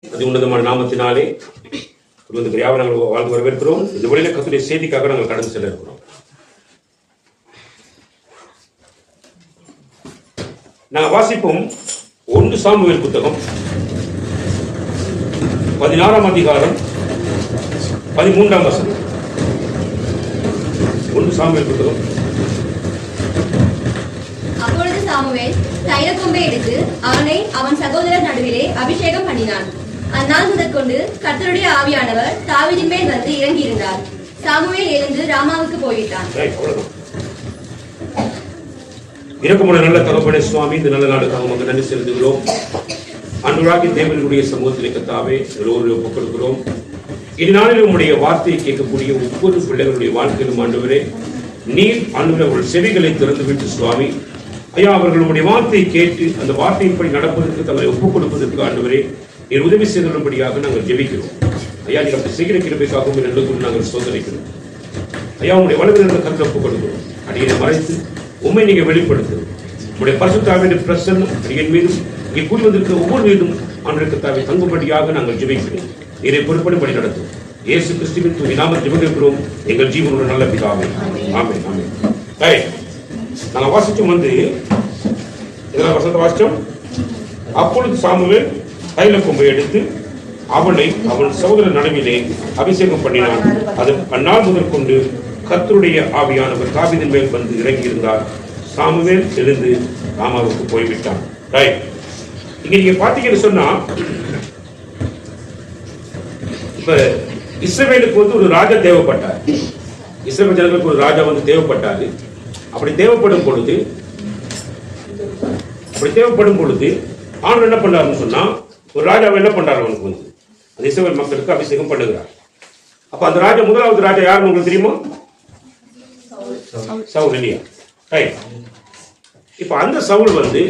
அது உன்னதமான நாமத்தினாலே நாங்கள் வாழ்ந்து வரவேற்கிறோம். இந்த வழியில கர்த்தருடைய செய்திக்காக நாங்கள் கடந்து செல்ல இருக்கிறோம். நாங்கள் வாசிப்போம் 1 சாமுவேல் புத்தகம் 16ஆம் அதிகாரம் 13ஆம் வசனம். 1 சாமுவேல் புத்தகம். அப்பொழுது சாமுவேல் தைலக்கொம்பை எடுத்து அவனை அவன் சகோதரர் நடுவிலே அபிஷேகம் பண்ணினான். அந்நாள் முதற்கொண்டு கர்த்தருடைய ஆவியானவர் தாவீதின் மேல் வந்து இறங்கி இருந்தார். சாமுவேல் எழுந்து ராமாவுக்கு போய்விட்டான். இரக்கமுள்ள நல்ல தகப்பனே சுவாமி, இந்த நல்ல நாளுக்காக உங்களுக்கு நன்றி செலுத்துகிறோம். அன்றாகி தேவனுடைய சமூகத்திலே கர்த்தாவே ஒருவரை ஒப்புக் கொடுக்கிறோம். இந்நாளில் உங்களுடைய வார்த்தையை கேட்கக்கூடிய ஒவ்வொரு பிள்ளைகளுடைய வாழ்க்கையிலும் ஆண்டவரே, நீர் ஆண்டவரே அவர்கள் செவிகளை திறந்துவிட்டு சுவாமி ஐயா, அவர்களுடைய வார்த்தையை கேட்டு அந்த வார்த்தையின்படி நடப்பதற்கு தங்களை ஒப்புக் கொடுப்பதற்கு ஆண்டவரே நீர் உதவி செய்தபடியாக நாங்கள் ஜெபிக்கிறோம். ஐயா, நீர் அப்படி செய்கிற கிருபைக்காகவும் ரெண்டுக்கும் நாங்கள் சோதனைக்கிறோம். ஐயா, உங்களுடைய வலுவிலிருந்து கருத்தை ஒப்புக் கொடுக்கிறோம். அடியை மறைத்து உண்மை நீங்க வெளிப்படுத்தும் உங்களுடைய பரிசுத்தாவின் பிரசன்னம் அடியின் மீதும் இங்கே கூறி வந்திருக்கிற ஒவ்வொரு மீதும் ஆண்டவருக்கு தாவை தங்கும்படியாக நாங்கள் ஜெபிக்கிறோம். நீரை பொறுப்படிப்படி நடத்தும் இயேசு கிறிஸ்துவின் தூய நாமத்தில் ஜெபிக்கிறோம் எங்கள் ஜீவனோட நல்ல பிதாவே. ஆமென் ஆமென். நாங்கள் வாசிச்சோம் இதெல்லாம் வசந்த வாசிச்சோம். அப்பொழுது சாமுவேல் தைலக்கொம்பை எடுத்து அவனை அவன் சகோதரர் நடுவிலே அபிஷேகம் பண்ணினான். அது அந்நாள் முதற்கொண்டு கர்த்தருடைய ஆவியானவர் தாவீதின் மேல் வந்து இறங்கி இருந்தார். சாமுவேல் எழுந்து ராமாவுக்கு போய்விட்டான். இங்க நீங்க பாத்தீங்கன்னு சொன்னா, இப்ப இஸ்ரவேலுக்கு வந்து ஒரு ராஜா தேவைப்பட்டார். இஸ்ரவேல் ஜனங்களுக்கு ஒரு ராஜா வந்து தேவைப்பட்டாரு. அப்படி தேவைப்படும் பொழுது ஆண்டவர் என்ன பண்ணாருன்னு சொன்னா, ஒரு ராஜாவை என்ன பண்றாரு, அவனுக்கு வந்து அந்த இஸ்ரவேல் மக்களுக்கு அபிஷேகம் பண்ணுகிறார். அப்ப அந்த ராஜா, முதலாவது ராஜா யாருன்னு உங்களுக்கு தெரியுமா? சவுல் இல்லையா? இப்ப அந்த சவுல் வந்து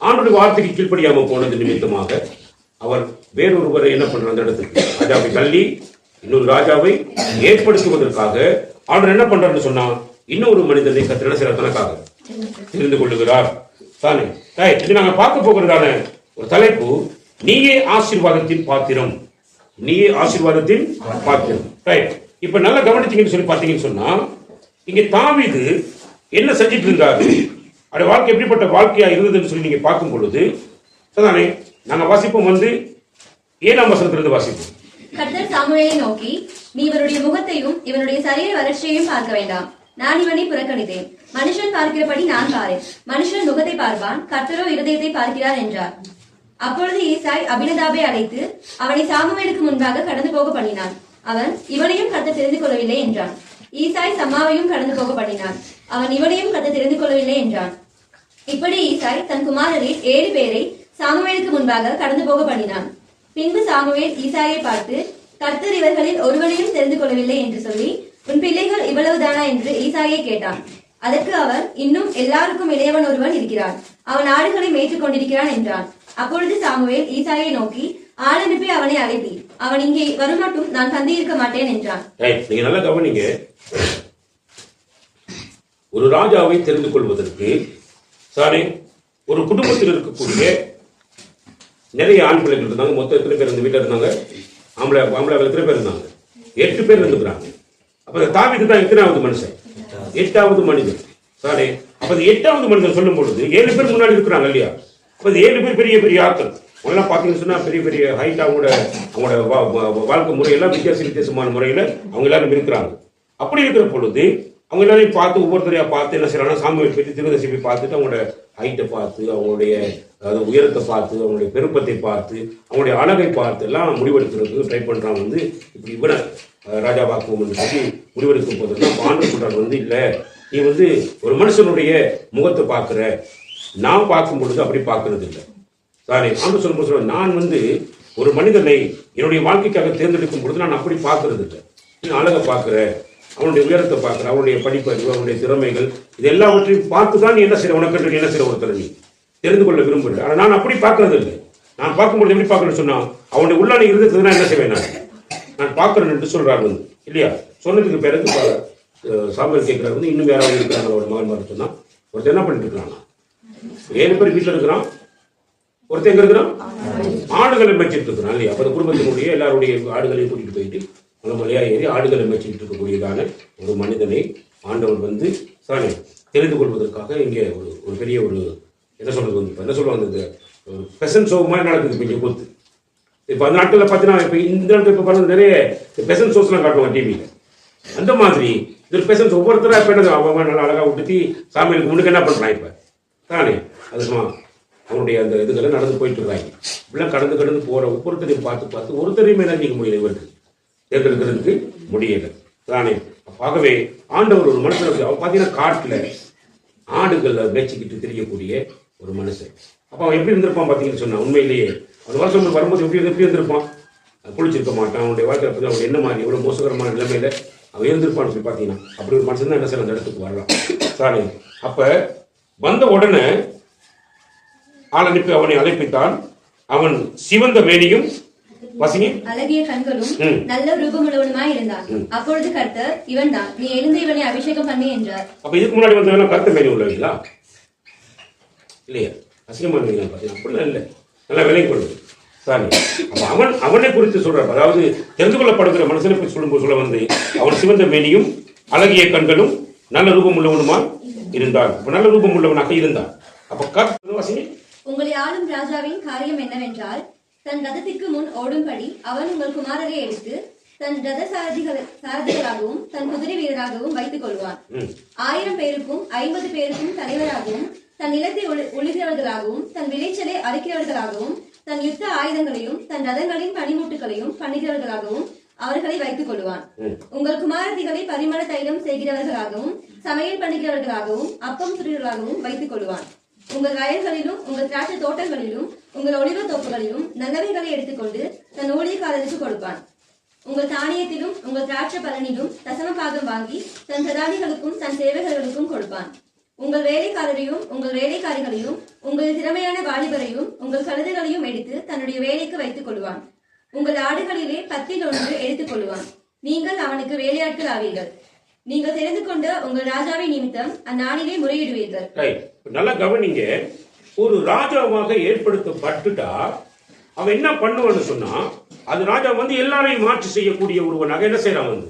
ஆண்டவருடைய வார்த்தைக்கு கீழ்ப்படியாம போனது நிமித்தமாக அவர் வேறொருவரை என்ன பண்ற, அந்த இடத்துக்கு ராஜாவை தள்ளி இன்னொரு ராஜாவை ஏற்படுத்துவதற்காக ஆண்டவர் என்ன பண்றாருன்னு சொன்னா, இன்னொரு மனிதனை கத்திர சில தனக்காக தெரிந்து கொள்ளுகிறார் தானே. இது நாங்க பார்க்க போகிறதான ஒரு தலைப்பு, நீயே ஆசீர்வாதத்தின் பாத்திரம். நீயே ஆசீர்வாதத்தின் பாத்திரம். இப்ப நல்லா கவனிச்சீங்கன்னு சொல்லி பார்த்தீங்கன்னு சொன்னா, இங்க தாவீது என்ன செஞ்சிட்டு இருந்தாரு, அவருடைய வாழ்க்கை எப்படிப்பட்ட வாழ்க்கையா இருந்ததுன்னு சொல்லி நீங்க பார்க்கும் பொழுது தானே நாங்க வாசிப்போம் 7ஆம் வசனத்திலிருந்து வாசிப்போம். கர்த்தர் சாமுவேலை நோக்கி, நீ இவருடைய முகத்தையும் இவனுடைய சரீர வளர்ச்சியையும் பார்க்க வேண்டாம். நான் இவனை புறக்கணித்தேன். மனுஷன் பார்க்கிறபடி நான் பாரேன். மனுஷன் முகத்தை பார்ப்பான், கர்த்தரோ இருதயத்தை பார்க்கிறார் என்றார். அப்பொழுது ஈசாய் அபினதாபை அழைத்து அவனை சாமுவேலுக்கு முன்பாக கடந்து போக பண்ணினான். அவன், இவனையும் கர்த்தர் தெரிந்து கொள்ளவில்லை என்றான். ஈசாய் சம்மாவையும் கடந்து போக பண்ணினான். அவன், இவனையும் கர்த்தர் தெரிந்து கொள்ளவில்லை என்றான். இப்படி ஈசாய் தன் குமாரரில் 7 பேரை சாமுவேலுக்கு முன்பாக கடந்து போக பண்ணினான். பின்பு சாமுவேல் ஈசாயை பார்த்து, கர்த்தர் இவர்களில் ஒருவனையும் தெரிந்து கொள்ளவில்லை என்று சொல்லி, உன் பிள்ளைகள் இவ்வளவுதானா என்று ஈசாயை கேட்டான். அதற்கு அவர், இன்னும் எல்லாருக்கும் இளையவன் ஒருவன் இருக்கிறான், அவன் ஆடுகளை மேய்த்துக் கொண்டிருக்கிறான் என்றான். அப்பொழுது சாமுவேல் ஈசாயை நோக்கி, ஆள் அனுப்பி அவனை அழைப்பி, அவன் இங்கே வருமட்டும் நான் தந்தியிருக்க மாட்டேன் என்றான். நீங்க நல்லா கவனிங்க. ஒரு ராஜாவை தெரிந்து கொள்வதற்கு சாரி, ஒரு குடும்பத்தில் இருக்கக்கூடிய நிறைய ஆண் பிள்ளைகள் இருந்தாங்க. மொத்தம் எத்தனை பேர் இந்த வீட்டில் இருந்தாங்க? ஆம்பளை எத்தனை பேர் இருந்தாங்க? 8 பேர் இருந்துக்கிறாங்க. அப்ப தாவீது தான் எத்தனாவது மனுஷன்? 8வது மனிதன். சாரி, அப்ப 8வது மனிதன் சொல்லும் பொழுது 7 பேர் முன்னாடி இருக்கிறாங்க இல்லையா? அப்ப 7 பேர் பெரிய பெரிய ஆட்கள். அவங்களாம் பார்த்தீங்கன்னு சொன்னா பெரிய பெரிய ஹைட், அவங்களோட வாழ்க்கை முறையெல்லாம் வித்தியாசமான முறையில அவங்க எல்லாரும் இருக்கிறாங்க. அப்படி இருக்கிற பொழுது அவங்க எல்லாரையும் பார்த்து ஒவ்வொருத்தரையா பார்த்து என்ன செய்யறாங்க, சாமுவேல் பற்றி திருதசிப்பை பார்த்துட்டு அவங்களோட ஹைட்டை பார்த்து, அவங்களுடைய உயரத்தை பார்த்து, அவங்களுடைய பெருப்பத்தை பார்த்து, அவங்களுடைய அழகை பார்த்து எல்லாம் முடிவெடுக்கிறதுக்கு ட்ரை பண்றாங்க. இப்படி இவனை ராஜாவாக்குவோம்னு சொல்லி முடிவெடுக்கும் போதுதான் ஆண்டு சொல்றாங்க, இல்ல நீ ஒரு மனுஷனுடைய முகத்தை பார்க்கிற, நான் பார்க்கும் பொழுது அப்படி பார்க்கறது இல்லை. சாரி, ஆண்டு சொல்லும் சொல்ல, நான் ஒரு மனிதனை என்னுடைய வாழ்க்கைக்காக தேர்ந்தெடுக்கும் பொழுது நான் அப்படி பார்க்கறது இல்லை. நீ அழகை பார்க்கிற, அவனுடைய உயரத்தை பார்க்கிற, அவனுடைய படிப்பறிவு, அவனுடைய திறமைகள், இது எல்லாவற்றையும் பார்த்து தான் நீ என்ன செய்ய, உனக்கு என்ன செய்ய ஒருத்தர் நீ தெரிந்து கொள்ள விரும்புகிறேன். ஆனால் நான் அப்படி பார்க்கறது இல்லை. நான் பார்க்கும்போது எப்படி பார்க்கணும்னு சொன்னா, அவனுடைய உள்ளான இருந்ததுன்னா என்ன செய்வேன், நான் பார்க்கிறேன் என்று சொல்றாரு இல்லையா? சொன்னதுக்கு பிறகு சாமுவேல் கேட்கிறாரு, இன்னும் யாராவது இருக்கிறாங்க ஒரு மகன் மாதிரி சொன்னா, ஒருத்தர் என்ன பண்ணிட்டு இருக்கிறான், 7 பேர் வீட்டில் இருக்கிறான், ஒருத்தன் எங்க இருக்கிறான்? ஆடுகளை மேய்ச்சிட்டு இருக்கிறான் இல்லையா? அப்ப அந்த குடும்பத்தினுடைய எல்லாருடைய ஆடுகளையும் கூட்டிட்டு போயிட்டு அந்த மலையா ஏறி ஆடுகளை மேய்ச்சிட்டு இருக்கக்கூடியதான ஒரு மனிதனை ஆண்டவர் வந்து சாரி தெரிந்து கொள்வதற்காக இங்கே ஒரு பெரிய ஒரு என்ன சொல்றது வந்து என்ன சொல்லுவாங்க இந்த பெசன் ஷோ மாதிரி நடக்குது இப்போ இங்கே கூத்து. இப்போ அந்த நாட்களில் பார்த்தீங்கன்னா இப்போ இந்த நாட்கள் இப்போ பாருங்க நிறைய பெசன் ஷோஸ்லாம் காட்டுவாங்க டிவியில். அந்த மாதிரி இது ஒரு பெசன்ஸ் ஒவ்வொருத்தராக இப்போ என்ன அவங்க நல்லா அழகாக விட்டுத்தி சாமிகளுக்கு முன்னுக்கு என்ன பண்ணுறான் இப்போ தானே அது சும்மா அவனுடைய அந்த இதுகளை நடந்து போயிட்டு இருக்காங்க. இப்படிலாம் கடந்து போகிற ஒவ்வொருத்தரையும் பார்த்து ஒருத்தரையுமே என்ன செய்ய முடியல, இவருக்கு தேர்ந்தெடுக்கிறதுக்கு முடியலை தானே. ஆகவே ஆண்டவர் ஒரு மனுஷனுக்கு அவன் பார்த்தீங்கன்னா காட்டில் ஆடுகளை மேய்ச்சிக்கிட்டு தெரியக்கூடிய ஒரு மனுஷன். அப்போ அவன் எப்படி இருந்திருப்பான் பார்த்தீங்கன்னு சொன்னான். உண்மையிலேயே அந்த வருஷம் வரும்போது எப்படி இருந்திருப்பான்? குளிச்சிருக்க மாட்டான். அவனுடைய வாழ்க்கை பற்றி அவன் என்ன மாதிரி எவ்வளோ மோசகரமான நிலைமையில அவன் இருந்திருப்பான்னு சொல்லி பார்த்தீங்கன்னா அப்படி ஒரு மனுஷன் தான் என்ன சார் அந்த இடத்துக்கு வரலாம் தானே. அப்போ வந்த உடனே ஆள் அனுப்பி அவனை அழைப்பித்தான். அவன் சிவந்த மேனியும் அழகிய கண்களும் நல்ல ரூபமுள்ளவனுமாய் இருந்தான். அப்பொழுது கர்த்தர், இவன் தான், நீ எழுந்து இவனை அபிஷேகம் பண்ணி என்றார். அப்ப இதுக்கு முன்னாடி வந்தவங்க கருத்த மேனி உள்ளவங்களா இல்லையா? அசிங்கமானவங்க பார்த்தீங்கன்னா அப்படிலாம் இல்லை, நல்லா விலைக்கு கொள்வது சாரி. அப்ப அவனை குறித்து சொல்றார். அதாவது தெரிந்து கொள்ளப்படுகிற மனுஷனை போய் சொல்ல வந்து அவன் சிவந்த மேனியும் அழகிய கண்களும் நல்ல ரூபம் உள்ளவனுமா இருந்தான். நல்ல ரூபம் உள்ளவனாக இருந்தான். அப்ப கர்த்தர் வாசிங்க, உங்களை ஆளும் ராஜாவின் காரியம் என்னவென்றால், தன் ரதத்திற்கு முன் ஓடும்படி அவன் உங்கள் குமாரரை எடுத்து தன் ரத சாரதிகளாகவும் தன் குதிரை வீரராகவும் வைத்துக் கொள்வான். 1000 பேருக்கும் 50 பேருக்கும் தலைவராகவும் தன் நிலத்தை ஒழுகிறவர்களாகவும் தன் விளைச்சலை அறுக்கிறவர்களாகவும் தன் யுத்த ஆயுதங்களையும் தன் ரதங்களின் பனிமூட்டுகளையும் பண்ணுகிறவர்களாகவும் அவர்களை வைத்துக் கொள்வான். உங்கள் குமாரதிகளை பரிமள தைலம் செய்கிறவர்களாகவும் சமையல் பண்ணுகிறவர்களாகவும் அப்பம் சுடுகிறவர்களாகவும் வைத்துக் கொள்வான். உங்கள் வயல்களிலும் உங்கள் திராட்சை தோட்டங்களிலும் உங்கள் ஒளிவ தோப்புகளிலும் நல்லவைகளை எடுத்துக்கொண்டு தன் ஊழியக்காரருக்கு கொடுப்பான். உங்கள் தானியத்திலும் உங்கள் திராட்சை பலனிலும் தசம பாகம் வாங்கி தன் பிரதானிகளுக்கும் தன் சேவகர்களுக்கும் கொடுப்பான். உங்கள் வேலைக்காரரையும் உங்கள் வேலைக்காரிகளையும் உங்கள் திறமையான வாலிபரையும் உங்கள் கழுதைகளையும் எடுத்து தன்னுடைய வேலைக்கு வைத்துக் கொள்வான். உங்கள் ஆடுகளிலே 10 எடுத்துக் கொள்வான். நீங்கள் அவனுக்கு வேலையாட்கள் ஆவீர்கள். நீங்கள் தெரிந்து கொண்ட உங்கள் ராஜாவை நிமித்தம் அந்நாளிலே முறையிடுவீர்கள். நல்லா கவனிங்க. ஒரு ராஜாவாக ஏற்படுத்தப்பட்டுட்டா அவன் என்ன பண்ணுவான்னு சொன்னா, அது ராஜா வந்து எல்லாரையும் ஆட்சி செய்யக்கூடிய ஒருவனாக என்ன செய்யறான், வந்து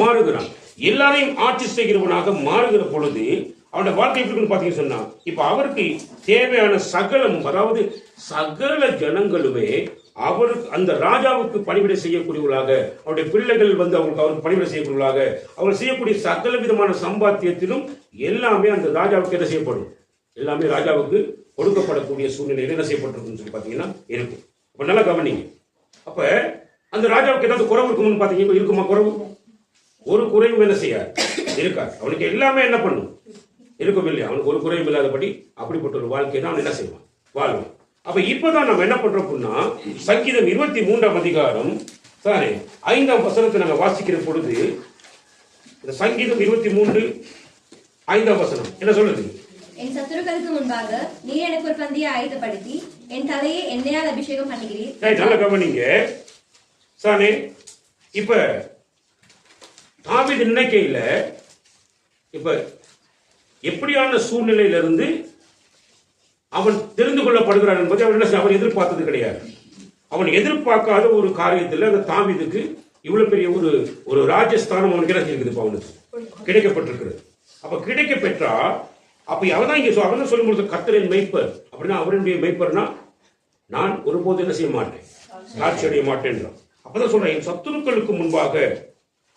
மாறுகிறான். எல்லாரையும் ஆட்சி செய்கிறவனாக மாறுகிற பொழுது அவனுடைய வாழ்க்கை எப்படி இருக்குன்னு பாத்தீங்கன்னு சொன்னா, இப்ப அவருக்கு தேவையான சகலமும், அதாவது சகல ஜனங்களுமே அவருக்கு அந்த ராஜாவுக்கு பணிவிடை செய்யக்கூடியவர்களாக, அவருடைய பிள்ளைகள் வந்து அவருக்கு பணிவிடை செய்யக்கூடியவர்களாக, அவர் செய்யக்கூடிய சகல விதமான சம்பாத்தியத்திலும் எல்லாமே அந்த ராஜாவுக்கு என்ன செய்யப்படும், எல்லாமே ராஜாவுக்கு கொடுக்கப்படக்கூடிய சூழ்நிலையில் என்ன செய்யப்பட்டிருக்குன்னு சொல்லி பாத்தீங்கன்னா இருக்கும். அப்ப நல்லா கவனிங்க. அப்ப அந்த ராஜாவுக்கு ஏதாவது குறைவு இருக்கும்னு பாத்தீங்கன்னா இருக்குமா? குறைவு ஒரு குறைவும் என்ன செய்யாது, இருக்காது. அவனுக்கு எல்லாமே என்ன பண்ணும், இருக்கும் இல்லையா? அவனுக்கு ஒரு குறையும் இல்லாதபடி அப்படிப்பட்ட ஒரு வாழ்க்கையை தான் அவன் என்ன செய்வான், வாழ்வான். அப்ப இப்பதான் நம்ம என்ன பண்றோம் அப்படின்னா, சங்கீதம் 23ஆம் அதிகாரம் சாரி 5ஆம் வசனத்தை நாங்க வாசிக்கிற பொழுது, இந்த சங்கீதம் 23:5 வசனம் என்ன சொல்லுது? என் சத்துருக்களுக்கு முன்பாக நீர் எனக்கு ஒரு பந்தியை ஆயத்தப்படுத்தி என் தலையை எண்ணெயால் அபிஷேகம் பண்ணுகிறீர். நல்ல கவனிங்க சானே. இப்ப தாவீது நினைக்கையில இப்ப எப்படியான சூழ்நிலையிலிருந்து அவன் தெரிந்து கொள்ளப்படுகிறான் என்பதை அவன் எதிர்பார்த்தது கிடையாது. அவன் எதிர்பார்க்காத ஒரு காரியத்தில் அந்த தாவீதுக்கு இவ்வளவு பெரிய ஒரு ராஜஸ்தானம் அவனுக்கு என்ன இருக்குது, அவனுக்கு கிடைக்கப்பட்டிருக்கிறது. அப்ப கிடைக்க பெற்றா அப்ப அவதான் இங்க அவன் சொல்லும்போது கர்த்தரின் மெய்ப்பர் அப்படின்னா, அவருடைய மெய்ப்பர்னா நான் ஒருபோது என்ன செய்ய மாட்டேன், சாட்சி அடைய மாட்டேன்றான். அப்பதான் சொல்றேன், என் சத்துருக்களுக்கு முன்பாக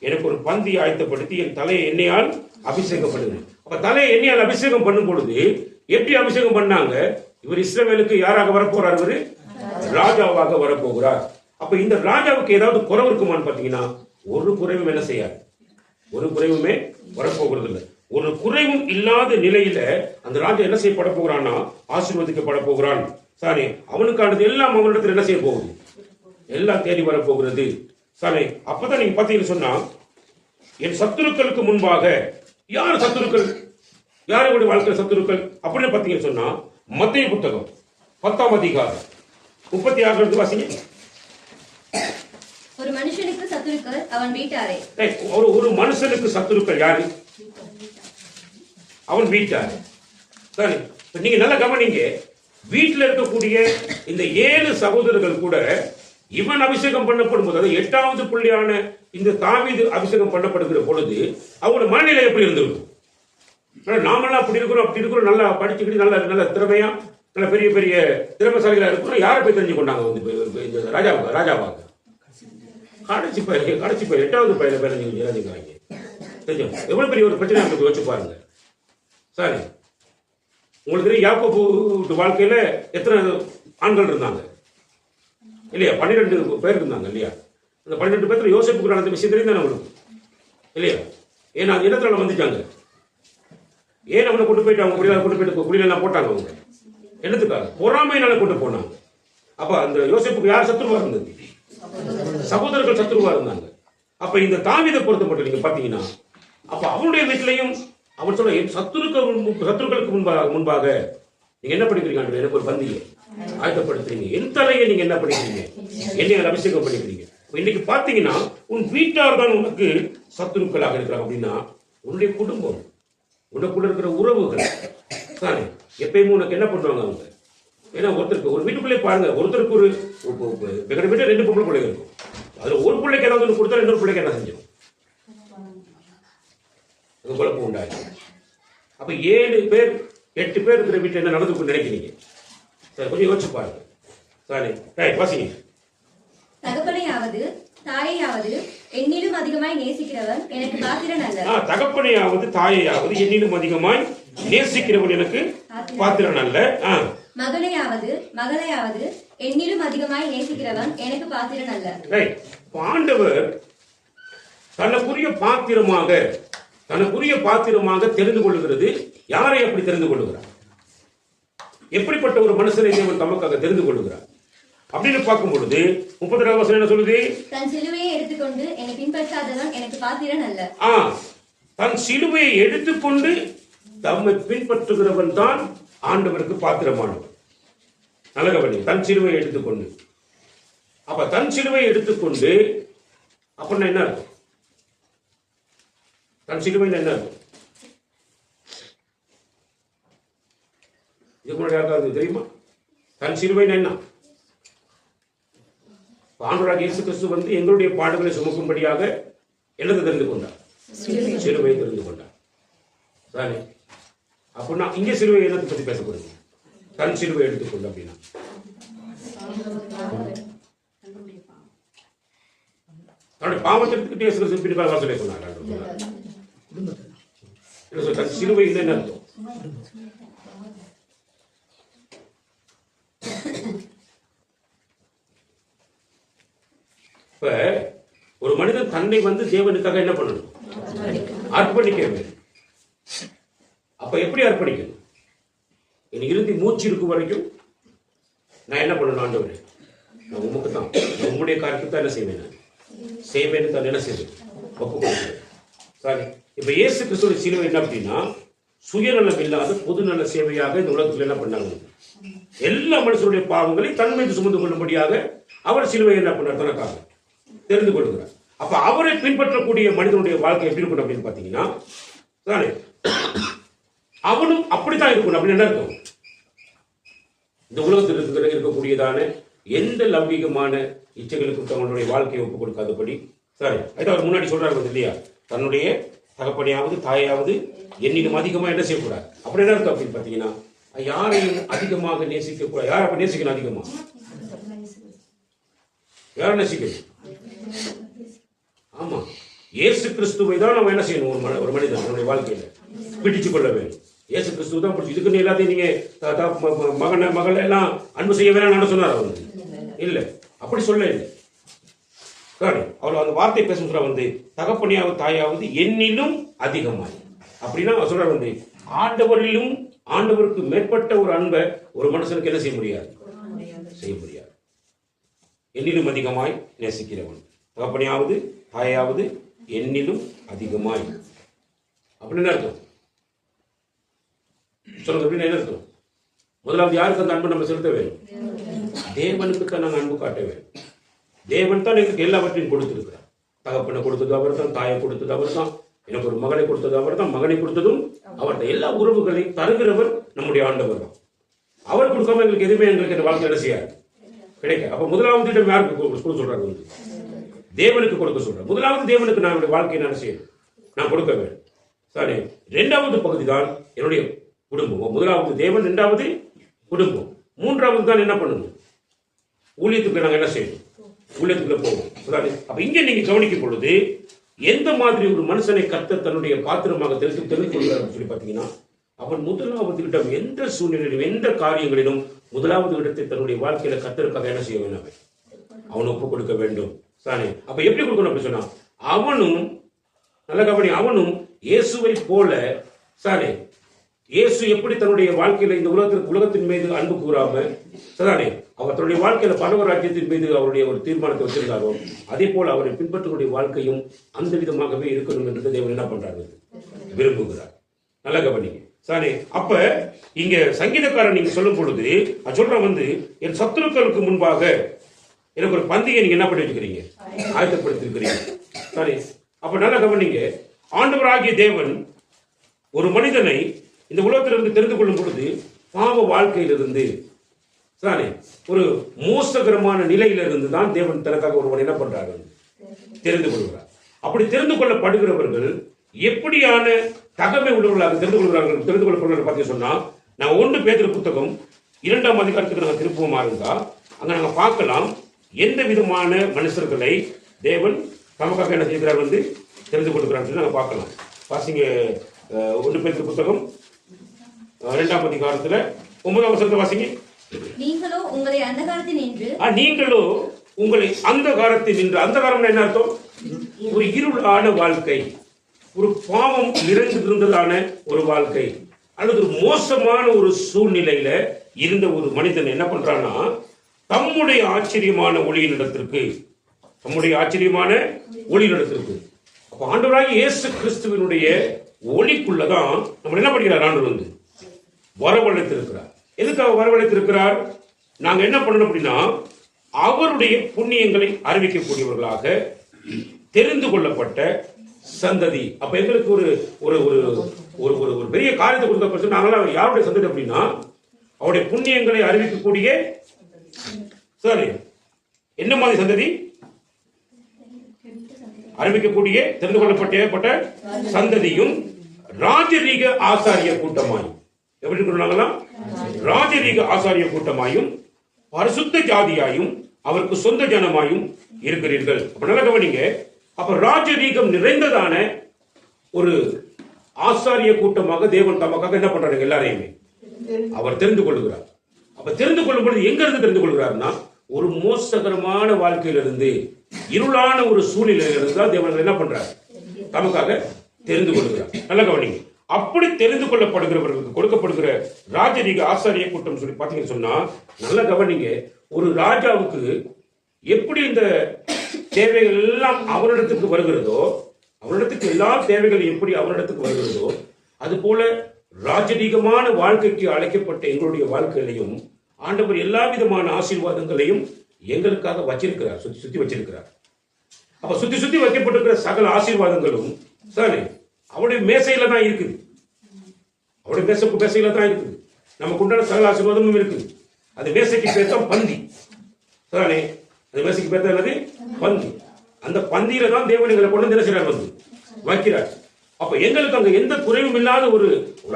எனக்கு ஒரு பந்தி ஆயத்தப்படுத்தி என் தலையை எண்ணெயால் அபிஷேகப்படுது. அப்ப தலையை எண்ணெயால் அபிஷேகம் பண்ணும் பொழுது எப்படி அபிஷேகம் பண்ணாங்க? இவர் இஸ்ரவேலுக்கு யாராக வரப்போறார்? இவர் ராஜாவாக வரப்போகிறார். அப்ப இந்த ராஜாவுக்கு ஏதாவது குறைவு இருக்குமான்னு பாத்தீங்கன்னா ஒரு குறைவும் என்ன செய்யாது, ஒரு குறைவுமே வரப்போகிறது இல்லை. ஒரு குறைவும் இல்லாத நிலையில அந்த ராஜா என்ன செய்யப்பட போகிறான்னா ஆசீர்வதிக்கப்பட போகிறான். சாரி, அவனுக்கானது எல்லாம் அவனிடத்தில் என்ன செய்ய போகுது, எல்லாம் தேடி வரப்போகிறது. சாரி, அப்பதான் நீங்க பாத்தீங்கன்னு சொன்னா, என் சத்துருக்களுக்கு முன்பாக யார் சத்துருக்கள், யாருடைய வாழ்க்கையில் சத்துருக்கள் அப்படின்னு பாத்தீங்கன்னு சொன்னா, மத்தேயு புத்தகம் 10ஆம் அதிகாரம் 36 வாசிங்க. ஒரு மனுஷனுக்கு சத்துருக்கள் அவன் வீட்டாரே. ஒரு மனுஷனுக்கு சத்துருக்கள் யாரு? அவன் வீட்டார். சரி, நீங்க நல்லா கவனிங்க. வீட்டில் இருக்கக்கூடிய இந்த 7 சகோதரர்கள் கூட இவன் அபிஷேகம் பண்ணப்படும் போது, அதாவது 8வது புள்ளியான இந்த தாவீது அபிஷேகம் பண்ணப்படுகிற பொழுது அவங்களோட மனநிலை எப்படி இருந்திருக்கும்? நாமெல்லாம் அப்படி இருக்கிறோம், நல்லா படிச்சுக்கிட்டு நல்ல நல்ல திறமையா நல்ல பெரிய பெரிய திறமைசாலிகளா இருக்கிறோம். யாரை போய் தெரிஞ்சு கொண்டாங்க வந்து ராஜாவாக கடைசி பயிர் 8வது பயிரை தெரிஞ்சுக்கிறாங்க. தெரியும் எவ்வளவு பெரிய ஒரு பிரச்சனை இருக்கு, யோசிச்சு பாருங்க. சரி, உங்களுக்கு தெரியும் யாக்கோபு வாழ்க்கையில எத்தனை ஆண்கள் இருந்தாங்க இல்லையா? 12 பேர் இருந்தாங்க இல்லையா? அந்த 12 பேர்த்துல யோசிப்புக்கு நடந்த விஷயம் தெரியும் தானே உங்களுக்கு இல்லையா? ஏன்னா அந்த இடத்துல வந்துட்டாங்க. ஏன் அவனை கொண்டு போயிட்டு அவங்க குடியெல்லாம் போட்டாங்க. அவங்க என்னத்துக்காக? பொறாமையினால கொண்டு போனாங்க. அப்ப அந்த யோசிப்புக்கு யார் சத்துருவா இருந்தது? சகோதரர்கள் சத்துருவா இருந்தாங்க. அப்ப இந்த தாவீதை பொறுத்த மட்டும் நீங்க பாத்தீங்கன்னா, அப்ப அவனுடைய வீட்டிலையும் அவன் சொல்ல சத்துருக்களுக்கு முன்பாக நீங்க என்ன பண்ணிக்கிறீங்க? எனக்கு ஒரு பந்தியை ஆயத்தப்படுத்துறீங்க. என் தலையை நீங்க என்ன பண்ணிக்கிறீங்க? என்னை அபிஷேகம் பண்ணிக்கிறீங்க. இன்னைக்கு பாத்தீங்கன்னா உன் வீட்டார் தான் உனக்கு சத்துருக்களாக இருக்கிறாங்க. அப்படின்னா உன்னுடைய குடும்பம், உனக்குள்ள இருக்கிற உறவுகள் தானே எப்பயுமே உனக்கு என்ன பண்ணுவாங்க அவங்க? ஏன்னா ஒருத்தருக்கு ஒரு வீட்டுக்குள்ளே பாருங்க, ஒருத்தருக்கு ஒரு வீட்டை 2 பொம்பளை பிள்ளைகள் இருக்கும். அதுல ஒரு பிள்ளைக்கு ஏதாவது ஒன்று கொடுத்தா இன்னொரு பிள்ளைக்கு என்ன செஞ்சோம்? அது குழப்பம் உண்டாகும். அப்ப 7 பேர் 8 பேர் இருக்கிற வீட்டில் என்ன நடந்து நினைக்கிறீங்க? சரி, கொஞ்சம் யோசிச்சு பாருங்க. சரி, வாசிங்க. தகப்பனையாவது தாயையாவது என்னிலும் அதிகமாய் நேசிக்கிறவன் எனக்கு பாத்திரன் அல்ல. தகப்பனையாவது தாயையாவது என்னிலும் அதிகமாய் நேசிக்கிறவன் எனக்கு பாத்திரன் அல்ல. மகனையாவது மகளையாவது என்னிலும் அதிகமாய் நேசிக்கிறவன் எனக்கு பாத்திரன் அல்ல. ஆண்டவர் தனக்குரிய பாத்திரமாக தெரிந்து கொள்ளுகிறது. யாரை அப்படி தெரிந்து கொள்ளுகிறார்? எப்படிப்பட்ட ஒரு மனுஷனை தேவன் தமக்காக தெரிந்து கொள்ளுகிறார் அப்படின்னு பார்க்கும் பொழுது 32வது வசனம் என்ன சொல்லுது? தன் சிலுவையை எடுத்துக்கொண்டு என்னை பின்பற்றாதவன் எனக்கு பாத்திரன் அல்ல. தன் சிலுவையை எடுத்துக்கொண்டு தம்மை பின்பற்றுகிறவன் தான் ஆண்டவருக்கு பாத்திரமானவன். நல்ல கவனி, தன் சிலுவையை எடுத்துக்கொண்டு. அப்ப தன் சிலுவையை எடுத்துக்கொண்டு அப்படின்னா என்ன அர்த்தம்? தன் சிலுவையில் என்ன அர்த்தம்? இதுக்கு முன்னாடி யாருக்காவது தெரியுமா? தன் சிலுவையில் என்ன? ஆண்டவராகிய இயேசு கிறிஸ்து வந்து எங்களுடைய பாடுகளை சுமக்கும்படியாக என்னது தெரிந்து கொண்டார்? சிலுவையை தெரிந்து கொண்டார். தானே? அப்படின்னா இங்கே சிலுவை என்னத்தை பத்தி பேசப்படுது? தன் சிலுவை எடுத்துக்கொண்டு அப்படின்னா தன்னுடைய பாவத்தை எடுத்துக்கிட்டே சொல்லி சொன்னார். தன் சிலுவை என்ன அர்த்தம்? இப்ப ஒரு மனிதன் தன்னை வந்து தேவனுக்காக என்ன பண்ணணும்? அர்ப்பணிக்க வேண்டும். அப்ப எப்படி அர்ப்பணிக்கணும்? எனக்கு இறுதி மூச்சு இருக்கும் வரைக்கும் நான் என்ன பண்ணணும்? ஆண்டவரே, நான் உமக்கு தான், உங்களுடைய காரியத்தை தான் என்ன செய்வேன் தான் என்ன செய்வேன்? ஒப்புக்கொள்கிறேன். சரி, இப்ப இயேசு கிறிஸ்துவின் சிலுவை என்ன அப்படின்னா சுயநலம் இல்லாத பொதுநல சேவையாக இந்த உலகத்தில் என்ன பண்ணாங்க? எல்லா மனுஷனுடைய பாவங்களை தன் மீது சுமந்து கொள்ளும்படியாக அவர் சிலுவை என்ன பண்ணார்? தனக்காக தெரிந்து கொள்கிறார். அப்ப அவரை பின்பற்றக்கூடிய மனிதனுடைய வாழ்க்கை எப்படி இருக்கணும் அப்படின்னு பாத்தீங்கன்னா, அவனும் அப்படித்தான் இருக்கணும். அப்படின்னு என்ன இருக்கும்? இந்த உலகத்தில் இருக்கக்கூடியதான எந்த லௌகிகமான இச்சைகளுக்கும் தன்னுடைய வாழ்க்கையை ஒப்புக் கொடுக்காதபடி, சரி, அது அவர் முன்னாடி சொல்றாரு இல்லையா? தன்னுடைய தகப்பனையாவது தாயாவது என்னிலும் அதிகமா என்ன செய்யக்கூடாது. அப்படி என்ன இருக்கும் அப்படின்னு பாத்தீங்கன்னா, யாரையும் அதிகமாக நேசிக்க கூடாது. யாரை அப்ப நேசிக்கணும்? அதிகமா யாரை நேசிக்கணும்? ஆமா, இயேசு கிறிஸ்துவை தான் நம்ம என்ன செய்யணும்? ஒரு மனிதன் அவனுடைய வாழ்க்கையில பிடிச்சு கொள்ள வேண்டும். இயேசு கிறிஸ்துவ தான் பிடிச்சி. இதுக்குன்னு எல்லாத்தையும் நீங்க மகள் எல்லாம் அன்பு செய்ய வேணாம் சொன்னார் அவரு. இல்ல, அப்படி சொல்ல இல்லை. அவள் அந்த வார்த்தை பேச சொல்ற வந்து தகப்பனையாவது தாயாவது என்னிலும் அதிகமாய் அப்படின்னா சொல்ற வந்து ஆண்டவரிலும் ஆண்டவருக்கு மேற்பட்ட ஒரு அன்பை ஒரு மனுஷனுக்கு என்ன செய்ய முடியாது? என்னிலும் அதிகமாய் நேசிக்கிறவன் தகப்பனையாவது தாயாவது என்னிலும் அதிகமாய் அப்படின்னு அர்த்தம். சொல்லுங்க, அப்படின்னு என்ன அர்த்தம்? முதலாவது யாருக்கு அந்த அன்பு நம்ம செலுத்த வேண்டும்? தேவனுக்கு தான் நாங்கள் அன்பு காட்ட வேண்டும். தேவன் தான் எனக்கு எல்லாவற்றையும் கொடுத்திருக்கிறார். தகப்பனை கொடுத்தது அவர் தான், தாயை கொடுத்தது அவர் தான், எனக்கு ஒரு மகனை கொடுத்தது அவர் தான், மகனை கொடுத்ததும் அவர் தான். எல்லா உறவுகளையும் தருகிறவர் நம்முடைய ஆண்டவர் தான். அவர் கொடுக்காம எங்களுக்கு எதுவுமே எங்களுக்கு இந்த வாழ்க்கை என்ன செய்யாது கிடைக்க. அப்ப முதலாவது இடம் யாருக்கு கொடுக்க சொல்றாங்க வந்து தேவனுக்கு கொடுக்க சொல்றாங்க. முதலாவது தேவனுக்கு நான் என்னுடைய வாழ்க்கையை நான் செய்யணும், நான் கொடுக்க வேண்டும். சரி, இரண்டாவது பகுதி தான் என்னுடைய குடும்பம். முதலாவது தேவன், இரண்டாவது குடும்பம், மூன்றாவது தான் என்ன பண்ணணும், ஊழியத்துக்கு நாங்கள் என்ன செய்யணும், ஊழியத்துக்குள்ள போவோம். அப்ப இங்க நீங்க கவனிக்கும் பொழுது எந்த மாதிரி ஒரு மனுஷனை கர்த்தர் தன்னுடைய பாத்திரமாக தெரிந்து கொள்கிறார் சொல்லி பார்த்தீங்கன்னா, அவன் முதலாவது இடம் எந்த சூழ்நிலையிலும் எந்த காரியங்களிலும் முதலாவது இடத்தை தன்னுடைய வாழ்க்கையில கர்த்தருக்காக என்ன செய்ய வேண்டும், அவன் ஒப்புக் கொடுக்க வேண்டும். சானே, அப்ப எப்படி கொடுக்கணும் அப்படி சொன்னா, அவனும் நல்ல கவனி, அவனும் இயேசுவை போல சானே, இயேசு எப்படி தன்னுடைய வாழ்க்கையில இந்த உலகத்தின் மீது அன்பு கூறாம சதானே அவர் தன்னுடைய வாழ்க்கையில பரவ ராஜ்யத்தின் மீது அவருடைய ஒரு தீர்மானத்தை வச்சிருந்தாரோ, அதே போல அவரை பின்பற்றக்கூடிய வாழ்க்கையும் அந்த விதமாகவே இருக்கணும் என்று தேவன் என்ன பண்றாரு, விரும்புகிறார். நல்ல கவனிங்க சானே. அப்ப இங்க சங்கீதக்காரன் நீங்க சொல்லும் பொழுது சொல்ற வந்து, என் சத்துருக்களுக்கு முன்பாக எனக்கு ஒரு பந்தியை நீங்க என்ன பண்ணி வச்சுக்கிறீங்க, ஆயத்தப்படுத்திருக்கிறீங்க. சரி, அப்ப நல்ல கவனிங்க, ஆண்டவராகிய தேவன் ஒரு மனிதனை இந்த உலகத்திலிருந்து தெரிந்து கொள்ளும் பொழுது பாவ வாழ்க்கையிலிருந்து சானே ஒரு மோசகரமான நிலையிலிருந்து தான் தேவன் தனக்காக ஒருவன் என்ன பண்றாரு, தெரிந்து கொள்கிறார். அப்படி தெரிந்து கொள்ளப்படுகிறவர்கள் எப்படியான தகமை உள்ளவர்களாக தெரிந்து கொள்ளப்படுகிறார்கள் பார்த்து சொன்னா, நான் 1 பேதுரு புத்தகம் 2ஆம் அதிகாரத்துக்கு நாங்கள் திருப்பமா இருந்தா அங்க நாங்க பார்க்கலாம் எந்த விதமான மனுஷர்களை தேவன் தமக்காக என்ன செய்கிறார் வந்து தெரிந்து கொள்கிறார் சொல்லி நாங்க பார்க்கலாம். வாசிங்க 1 பேதுரு புத்தகம் 2ஆம் அதிகாரத்துல 9ஆம் வசனத்தை வாசிங்க. நீங்களோ உங்களை அந்தகாரத்தில் நின்று, நீங்களோ உங்களை அந்தகாரத்தில் நின்று, அந்தகாரம் என்ன அர்த்தம், ஒரு இருளான வாழ்க்கை, ஒரு பாவம் நிறைந்திருந்ததான ஒரு வாழ்க்கை, அல்லது ஒரு மோசமான ஒரு சூழ்நிலையில இருந்த ஒரு மனிதன் என்ன பண்றான்னா, தம்முடைய ஆச்சரியமான ஒளியினிடத்திற்கு, தம்முடைய ஆச்சரியமான ஒளியினிடத்திற்கு, அப்ப ஆண்டவராகிய இயேசு கிறிஸ்துவினுடைய ஒளிக்குள்ளதான் நம்ம என்ன படிக்கிறார், ஆண்டவர் வந்து வரவழைத்திருக்கிறார். எதுக்காக வரவழைத்திருக்கிறார், நாங்க என்ன பண்ணணும் அப்படின்னா, அவருடைய புண்ணியங்களை அறிவிக்கக்கூடியவர்களாக தெரிந்து கொள்ளப்பட்ட சந்ததி. அப்ப எங்களுக்கு ஒரு ஒரு ஒரு ஒரு பெரிய காரியத்தை கொடுக்க, நாங்களாம் யாருடைய சந்ததி அப்படின்னா, அவருடைய புண்ணியங்களை அறிவிக்கக்கூடிய சரி என்ன மாதிரி சந்ததி, அறிவிக்கக்கூடிய தெரிந்து கொள்ளப்பட்ட சந்ததியும் ராஜரீக ஆசாரிய கூட்டமாயும், எப்படி சொன்னாங்களாம், ராஜரீக ஆசாரிய கூட்டமாயும் பரிசுத்த ஜாதியாயும் அவருக்கு சொந்த ஜனமாயும் இருக்கிறீர்கள். அப்ப நல்ல கவனிங்க, அப்ப ராஜரீகம் நிறைந்ததான ஒரு ஆசாரிய கூட்டமாக தேவன் தமக்காக என்ன பண்றாங்க, எல்லாரையுமே அவர் தெரிந்து கொள்கிறார். அப்ப தெரிந்து கொள்ளும் பொழுது எங்க இருந்து தெரிந்து கொள்கிறார்னா, ஒரு மோசகரமான வாழ்க்கையிலிருந்து, இருளான ஒரு சூழ்நிலையிலிருந்து தான் தேவன் என்ன பண்றார், தமக்காக தெரிந்து கொள்கிறார். நல்ல கவனிங்க, அப்படி தெரிந்து கொள்ளப்படுகிறவர்களுக்கு கொடுக்கப்படுகிற ராஜரீக ஆசாரிய கூட்டம் சொல்லி பாத்தீங்கன்னு சொன்னா, நல்ல கவனிங்க, ஒரு ராஜாவுக்கு எப்படி இந்த தேவைகள் எல்லாம் அவரிடத்துக்கு வருகிறதோ, அவரிடத்துக்கு எல்லா தேவைகள் எப்படி அவரிடத்துக்கு வருகிறதோ, அது போல ராஜரீகமான வாழ்க்கைக்கு அழைக்கப்பட்ட எங்களுடைய வாழ்க்கையிலையும் ஆண்டவர் எல்லா விதமான ஆசீர்வாதங்களையும் எங்களுக்காக வச்சிருக்கிறார், சுத்தி சுத்தி வச்சிருக்கிறார். அப்ப சுத்தி சுத்தி வைக்கப்பட்டிருக்கிற சகல ஆசீர்வாதங்களும் சரி அவருடைய மேசையில தான் இருக்குது, அவருடைய மேசையில தான் இருக்குது. நமக்கு உண்டான சகல ஆசீர்வாதமும் இருக்குது. அது மேசைக்கு பேர் தான் பந்தி. சரி, அந்த மேசைக்கு பேர் தான் என்னது, பந்தி. அந்த பந்தியில தான் தேவன் எங்களை கொண்டு தினசரி வந்து வைக்கிறார். அப்ப எங்களுக்கு அங்க எந்த குறைவும் இல்லாத ஒரு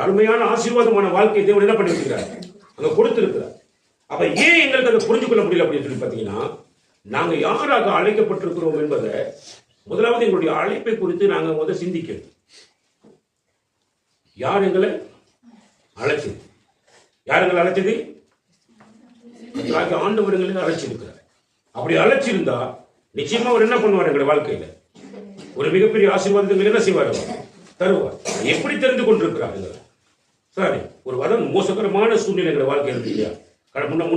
அருமையான ஆசீர்வாதமான வாழ்க்கை தேவன் என்ன பண்ணி வைக்கிறார், அங்க கொடுத்திருக்கிறார். அப்ப ஏன் எங்களுக்கு அதை புரிஞ்சு கொள்ள முடியல அப்படின்னு சொல்லி பாத்தீங்கன்னா, நாங்க யாராக அழைக்கப்பட்டிருக்கிறோம் என்பதை முதலாவது எங்களுடைய அழைப்பை குறித்து நாங்க முதல் சிந்திக்கணும். யார் எங்களை அழைச்சது, யார் எங்களை அழைச்சது, ஆண்டவர் எங்களை அழைச்சிருக்கிறார். அப்படி அழைச்சிருந்தா நிச்சயமா அவர் என்ன பண்ணுவார், எங்களுடைய வாழ்க்கையில ஒரு மிகப்பெரிய ஆசீர்வாதங்கள் என்ன செய்வார், தருவார். எப்படி தெரிந்து கொண்டிருக்கிறார் சரி, ஒரு வதன் மோசகரமான சூழ்நிலை எங்களை வாழ்க்கை இருக்கு இல்லையா,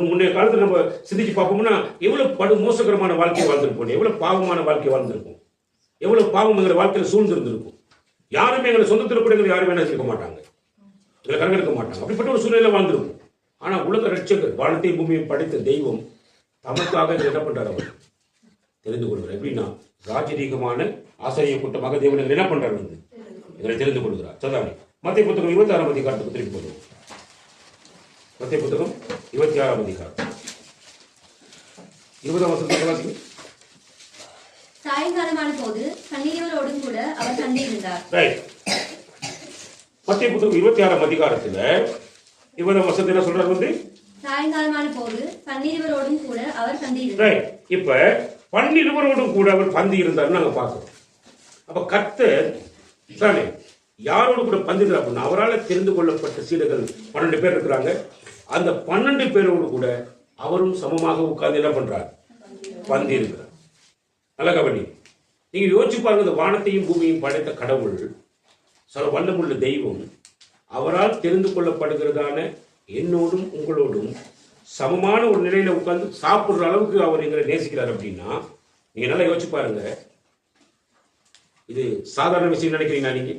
முன்னைய காலத்துல நம்ம சிந்திச்சு பார்ப்போம்னா எவ்வளவு மோசகரமான வாழ்க்கையை வாழ்ந்திருப்போம், எவ்வளவு பாவமான வாழ்க்கையை வாழ்ந்திருப்போம், எவ்வளவு பாவம் எங்களை வாழ்க்கையில சூழ்ந்திருந்திருக்கும். யாருமே எங்களை சொந்தத்தில் கூட எங்களை யாருமே என்ன செய்ய மாட்டாங்க, எங்களை கணக்கெடுக்க மாட்டாங்க. அப்படிப்பட்ட ஒரு சூழ்நிலை வாழ்ந்திருக்கும். ஆனா உலக ரட்சகர் வானத்தையும் பூமியை படைத்த தெய்வம் தமக்காக என்ன பண்றாரு, அவர் தெரிந்து கொள்கிறார். எப்படின்னா ராஜரீகமான ஆசிரிய கூட்டமாக தேவன் என்ன பண்றாரு வந்து எங்களை தெரிந்து கொள்கிறார். சதானி மத்திய புத்தகம் 26ஆம் அதிகாரத்துக்கு திருப்பி போடுவோம். மத்திய புத்தகம் 26ஆம் அதிகாரம் 20ஆம் வசனத்தை வாசிங்க. சாயங்காலமான போது பன்னிருவரோடும் கூட அவர் தங்கியிருந்தார். ரைட். மத்திய புத்தகம் 26ஆம் அதிகாரத்துல 20ஆம் வசனத்தை என்ன சொல்றாரு வந்து? சாயங்காலமான போது பன்னிருவரோடும் கூட அவர் தங்கியிருந்தார். ரைட். இப்ப 12 கூட அவர் பந்தி இருந்தாருன்னு நாங்க பார்க்கிறோம். அப்ப கர்த்தர் தானே யாரோடு கூட பந்திருக்கிறார் அப்படின்னா அவரால் தெரிந்து கொள்ளப்பட்ட சீடர்கள் 12 பேர் இருக்கிறாங்க. அந்த 12 பேரோடு கூட அவரும் சமமாக உட்கார்ந்து என்ன பண்றார்? பந்தி இருக்கிறார். நல்ல கவனி. நீங்க யோசிச்சு பாருங்க, இந்த வானத்தையும் பூமியையும் படைத்த கடவுள், சில வல்லமுள்ள தெய்வம், அவரால் தெரிந்து கொள்ளப்படுகிறதான என்னோடும் உங்களோடும் சமமான ஒரு நிலையில உட்கார்ந்து சாப்பிடுற அளவுக்கு அவர் எங்களை நேசிக்கிறார் அப்படின்னா நீங்க நல்லா யோசிச்சு பாருங்க. இது சாதாரண விஷயம் நினைக்கிறீங்களா நீங்க?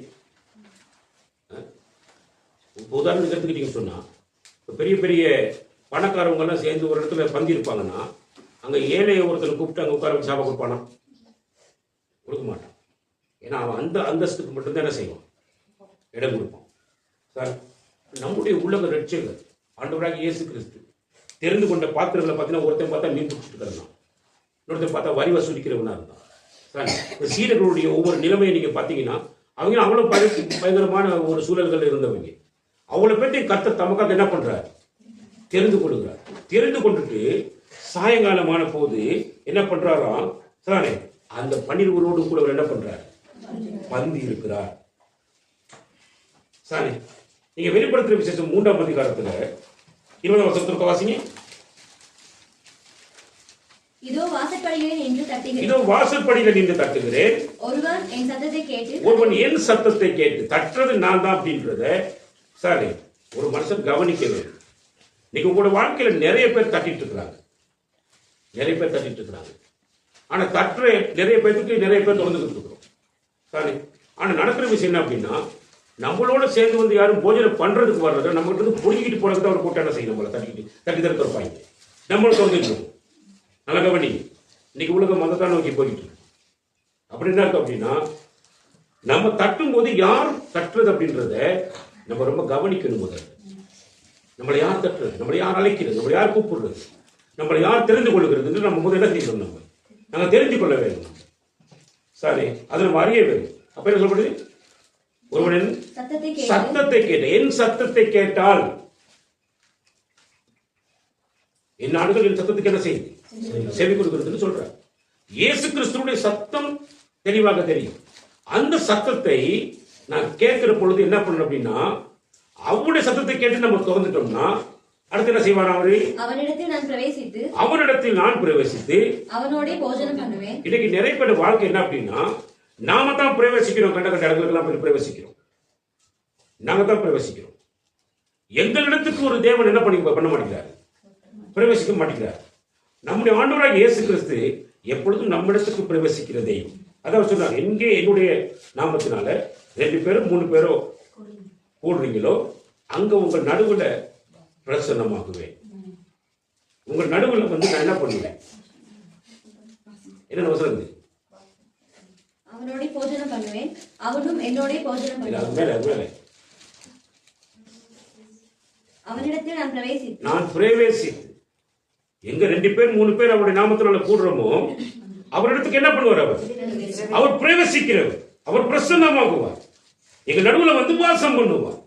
உதாரணம் எடுத்துக்கிட்டீங்கன்னு சொன்னா, பெரிய பெரிய பணக்காரவங்க எல்லாம் சேர்ந்து ஒரு இடத்துல பந்தி இருப்பாங்கன்னா அங்க ஏழை ஒருத்தர் கூப்பிட்டு அங்க உட்கார வச்சு சாப்பிட கொடுப்பானா? கொடுக்க மாட்டான். ஏன்னா அவன் அந்த அந்தஸ்துக்கு மட்டும்தான் என்ன செய்வான்? இடம் கொடுப்பான். சார், நம்முடைய உலக ரட்சகர் ஆண்டவராக இயேசு கிறிஸ்து தெரிந்து கொண்ட பாத்திரங்களை பார்த்தீங்கன்னா ஒருத்தன் பார்த்தா மீன் பிடிச்சிட்டு இருந்தான், இன்னொருத்தன் பார்த்தா வரி வசூலிக்கிறவனா இருந்தான். சார், இந்த சீடர்களுடைய ஒவ்வொரு நிலைமையை நீங்க பார்த்தீங்கன்னா அவங்க அவ்வளவு பயங்கரமான ஒரு சூழல்கள் இருந்தவங்க. அவ்வளவு பேர்த்தை கர்த்தர் தமக்காக என்ன பண்றார்? தெரிந்து கொள்கிறார். தெரிந்து கொண்டுட்டு சாயங்காலமான போது என்ன பண்றாராம்? சாரே அந்த 12 கூட அவர் என்ன பண்றார்? பந்தி இருக்கிறார். சாரே, நீங்க வெளிப்படுத்துற விசேஷம் 3ஆம் அதிகாரத்துல 20ஆம் வசனத்திற்கு வாசிங்க. இதோ வாசற்படியிலே நின்று தட்டுகிறேன். இதோ வாசற்படியில நின்று தட்டுகிறேன். ஒருவன் என் சத்தத்தை கேட்டு ஒருவன் என் சத்தத்தை கேட்டு தட்டுறது நான் தான் அப்படின்றத சாரி ஒரு மனுஷன் கவனிக்க வேண்டும். நீங்க உங்களோட வாழ்க்கையில நிறைய பேர் தட்டிட்டு இருக்கிறாங்க, நிறைய பேர் தட்டிட்டு இருக்கிறாங்க. ஆனா தட்டுற நிறைய பேருக்கு நிறைய பேர் தொடர்ந்துட்டு இருக்கிறோம். சாரி, ஆனா நடக்கிற விஷயம் என்ன அப்படின்னா, நம்மளோட சேர்ந்து வந்து யாரும் போஜனம் பண்றதுக்கு வர்றது நம்ம கிட்ட இருந்து பொறுக்கிட்டு போறதுக்கு அவர் கூட்ட என்ன செய்யும்? நம்மளை தட்டி தடுக்க இருப்பாங்க. நம்மளும் தொடர்ந்துட்டு நல்ல கவனி. இன்னைக்கு உலகம் மதத்தான் நோக்கி போயிட்டு இருக்கு. அப்படி என்ன இருக்கு அப்படின்னா, நம்ம தட்டும் போது யார் தட்டுறது அப்படின்றத நம்ம ரொம்ப கவனிக்கணும். முதல்ல நம்மளை யார் தட்டுறது, நம்மளை யார் அழைக்கிறது, நம்மளை யார் கூப்பிடுறது, நம்மளை யார் தெரிந்து கொள்ளுகிறது நம்ம முதல்ல செய்யணும். நாங்கள் தெரிஞ்சு கொள்ள வேண்டும். சரி, அதை நம்ம அறிய வேண்டும். அப்ப என்ன சொல்றது? ஒருவன் சத்தத்தை கேட்ட என் சத்தத்தை கேட்டால் என் ஆடுகள் என் சத்தத்துக்கு என்ன செய்யுது? செவி கொடுக்கிறதுன்னு சொல்ற. இயேசு கிறிஸ்துவுடைய சத்தம் தெளிவாக தெரியும். அந்த சத்தத்தை நான் கேட்கிற பொழுது என்ன பண்ணணும் அப்படின்னா, அவருடைய சத்தத்தை கேட்டு நம்ம திறந்துட்டோம்னா அடுத்து என்ன செய்வார்? அவரு அவனிடத்தில் நான் பிரவேசித்து அவனோட போஜனம் பண்ணுவேன். இன்னைக்கு நிறைய பேர் வாழ்க்கை என்ன அப்படின்னா, நாம தான் பிரவேசிக்கிறோம். கண்ட கண்ட இடங்களுக்கெல்லாம் போய் பிரவேசிக்கிறோம். நாங்க தான் பிரவேசிக்கிறோம். எங்களிடத்துக்கு ஒரு தேவன் என்ன பண்ண மாட்டேங்கிறார்? பிரவேசிக்க மாட்டேங்கிறார். நம்முடைய ஆண்டவராகிய இயேசு கிறிஸ்து எப்பொழுதும் நம்மிடத்துக்கு பிரவேசிக்கிற தெய்வம். அதான் சொன்னார், எங்கே என்னுடைய நாமத்தினால 2 பேரோ 3 பேரோ கூடுறீங்களோ அங்க உங்கள் நடுவுல பிரசன்னமாகுவேன். உங்கள் நடுவுல வந்து நான் என்ன பண்ணுவேன்? என்ன வசனம்? அவனோட போஜனம் பண்ணுவேன், அவனும் என்னோட போஜனம் பண்ணுவான். அவனிடத்தில் நான் பிரவேசித்து எங்க 2 பேர் 3 பேர் அவருடைய நாமத்தினால கூடுறோமோ அவரிடத்துக்கு என்ன பண்ணுவார்? அவர் பிரவேசிக்கிறவர், அவர் பிரசன்னமாகுவார், எங்க நடுவுல வந்து வாசம் பண்ணுவார்.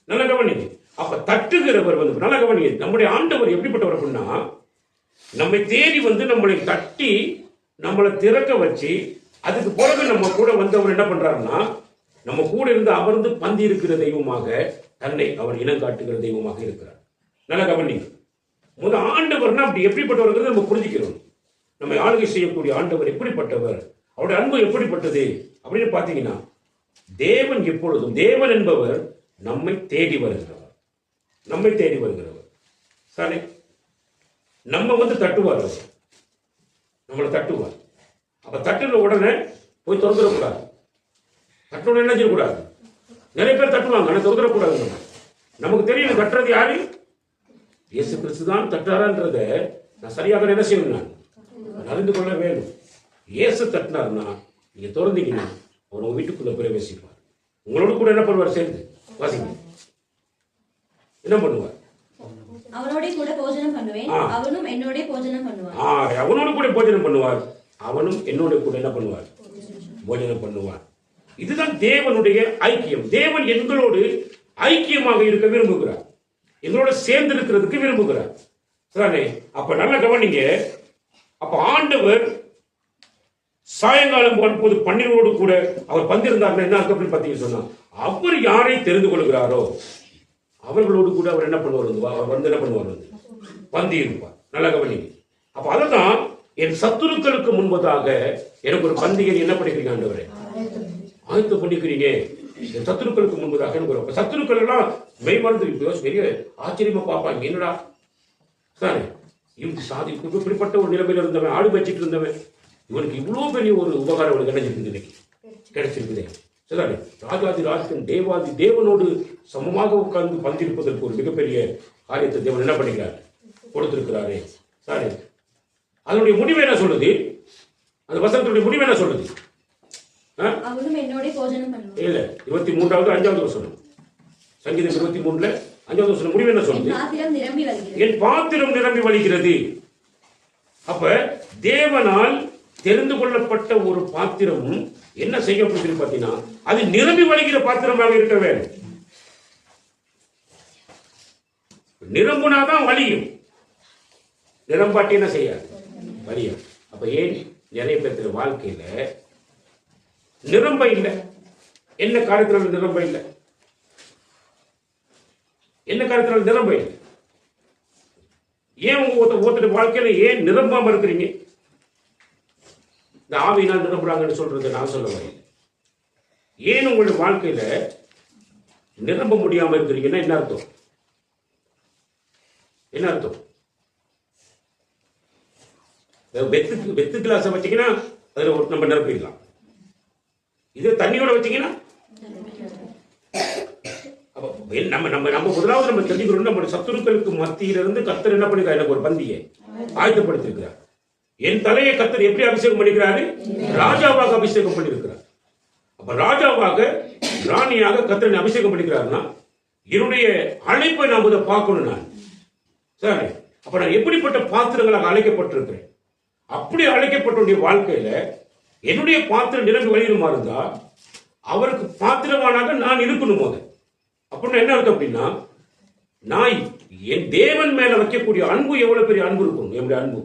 நல்ல கவனிங்க. அப்ப தட்டுகிறவர் வந்து நல்ல கவனிங்க. நம்முடைய ஆண்டவர் எப்படிப்பட்டவர் அப்படின்னா, நம்மை தேடி வந்து நம்மளை தட்டி நம்மளை திறக்க வச்சு அதுக்கு பிறகு நம்ம கூட வந்து அவர் என்ன பண்றாருன்னா, நம்ம கூட இருந்து அமர்ந்து பந்தி இருக்கிற தெய்வமாக தன்னை அவர் இனம் காட்டுகிற தெய்வமாக இருக்கிறார். நல்ல கவனிங்க. முதல் ஆண்டவர்னா அப்படி எப்படிப்பட்டவர்கள் நம்ம புரிஞ்சுக்கிறோம். நம்ம ஆளுகை செய்யக்கூடிய ஆண்டவர் எப்படிப்பட்டவர், அவருடைய அன்பு எப்படிப்பட்டது அப்படின்னு பாத்தீங்கன்னா, தேவன் எப்பொழுதும் தேவன் என்பவர் நம்மை தேடி வருகிறவர், நம்மை தேடி வருகிறவர். சரி, நம்ம வந்து தட்டுவார், அவர் நம்மளை தட்டுவார். அப்ப தட்டுன உடனே போய் திறந்துடக்கூடாது. தட்டுன என்ன செய்யக்கூடாது? நிறைய பேர் தட்டுவாங்க, ஆனா திறந்துடக்கூடாது. நமக்கு தெரியும் தட்டுறது யாரு? இயேசு கிறிஸ்து தான் தட்டாரான்றத நான் சரியாக என்ன செய்யணும்? நான் அறிந்து கொள்ள வேணும். இயேசு தட்டினார்னா நீங்க திறந்தீங்கன்னா அவர் உங்க வீட்டுக்குள்ள பிரவேசிப்பார். உங்களோட கூட என்ன பண்ணுவார்? சேர்ந்து வாசிங்க. என்ன பண்ணுவார்? அவனோட கூட போஜனம் பண்ணுவேன், அவனும் என்னோட போஜனம் பண்ணுவான். அவனோடு கூட போஜனம் பண்ணுவார், அவனும் என்னோட கூட என்ன பண்ணுவார்? போஜனம் பண்ணுவார். இதுதான் தேவனுடைய ஐக்கியம். தேவன் எங்களோடு ஐக்கியமாக இருக்க விரும்புகிறார், எங்களோட சேர்ந்து இருக்கிறதுக்கு விரும்புகிறார். சரிதானே? அப்ப நல்லா கவனிங்க. அப்ப ஆண்டவர் சாயங்காலம் போது பன்னிரோடு கூட அவர் பந்திருந்தார். என்ன அர்த்தம் அப்படின்னு பார்த்தீங்கன்னு சொன்னா, அவர் யாரை தெரிந்து கொள்கிறாரோ அவர்களோடு கூட அவர் என்ன பண்ணுவார்? அவர் வந்து என்ன பண்ணுவார்? பந்தி இருப்பார். நல்லா கவனிங்க. அப்ப அததான் என் சத்துருக்களுக்கு முன்பதாக எனக்கு ஒரு பந்திகை என்ன பண்ணிக்கிறீங்க ஆண்டவரே? ஆயத்தம் பண்ணிக்கிறீங்க. என் சத்துருக்களுக்கு முன்பதாக எனக்கு சத்துருக்கள் எல்லாம் மெய்மறந்து பெரிய ஆச்சரியமா பார்ப்பாங்க. என்னடா சார் இவனுக்கு சாதிப்பு இப்படிப்பட்ட ஒரு நிலைமையில இருந்தவன், ஆடு வச்சிட்டு இருந்தவன், இவனுக்கு இவ்வளவு பெரிய ஒரு உபகாரம் இவனுக்கு கிடைச்சிருக்கு, இன்னைக்கு கிடைச்சிருக்குது. சரிதானே? ராஜாதி ராஜன் தேவாதி தேவனோடு சமமாக உட்கார்ந்து பந்திருப்பதற்கு ஒரு மிகப்பெரிய காரியத்தை தேவன் என்ன பண்ணிக்கிறார்? கொடுத்திருக்கிறாரே. சாரி, அதனுடைய முடிவு என்ன சொல்லுது? அந்த வசனத்துடைய முடிவு என்ன சொல்லுது? இல்ல 23வது 5வது வசனம், சங்கீதம் 23ல 5வது வசனம் முடிவு என்ன சொல்லுது? என் பாத்திரம் நிரம்பி வழிகிறது. அப்ப தேவனால் தெரிந்து கொள்ளப்பட்ட ஒரு பாத்திரமும் என்ன செய்யப்பட்டிருக்கு பார்த்தீங்கன்னா, அது நிரம்பி வழிகிற பாத்திரமாக இருக்க வேண்டும். நிரம்புனாதான் வலியும், நிரம்பாட்டி என்ன செய்யாது? வலியும். அப்ப ஏன் நிறைய பேர் வாழ்க்கையில நிரம்ப இல்லை? என்ன காரியத்தினால நிரம்ப இல்லை? என்ன காரியத்தினால நிரம்ப இல்லை? ஏன் உங்க ஒருத்தர் வாழ்க்கையில ஏன் நிரம்பாம இருக்கிறீங்க? இந்த ஆவியினால் நிரம்புறாங்கன்னு சொல்றது நான் சொல்ல வரேன். ஏன் உங்களுடைய வாழ்க்கையில நிரம்ப முடியாம இருக்கிறீங்கன்னா என்ன அர்த்தம்? என்ன அர்த்தம்? வெத்து கிளாஸ் வச்சீங்கன்னா அதுல நம்ம நிரப்பிடலாம். இது தண்ணியோட வச்சீங்கன்னா நம்ம முதலாவது நம்ம தெரிஞ்சுக்கிறோம், நம்ம சத்துருக்களுக்கு மத்தியிலிருந்து கர்த்தர் என்ன பண்ணிருக்காரு? எனக்கு ஒரு பந்தியை ஆயத்தப்படுத்திருக்கிறார். என் தலையை கர்த்தர் எப்படி அபிஷேகம் பண்ணிக்கிறாரு? ராஜாவாக அபிஷேகம் பண்ணிருக்கிறார். அப்ப ராஜாவாக ராணியாக கர்த்தரை அபிஷேகம் பண்ணிக்கிறாருன்னா என்னுடைய அழைப்பை நாம் இதை பார்க்கணும். நான் சரி, அப்ப நான் எப்படிப்பட்ட பாத்திரங்களாக அழைக்கப்பட்டிருக்கிறேன்? அப்படி அழைக்கப்பட்ட வாழ்க்கையில என்னுடைய பாத்திரம் நிரம்பி வழியுமா இருந்தா அவருக்கு பாத்திரமானாக நான் இருக்கணும். போது அப்படின்னு என்ன அர்த்தம் அப்படின்னா, நான் என் தேவன் மேல வைக்கக்கூடிய அன்பு எவ்வளவு பெரிய அன்பு இருக்கும். என்னுடைய அன்பு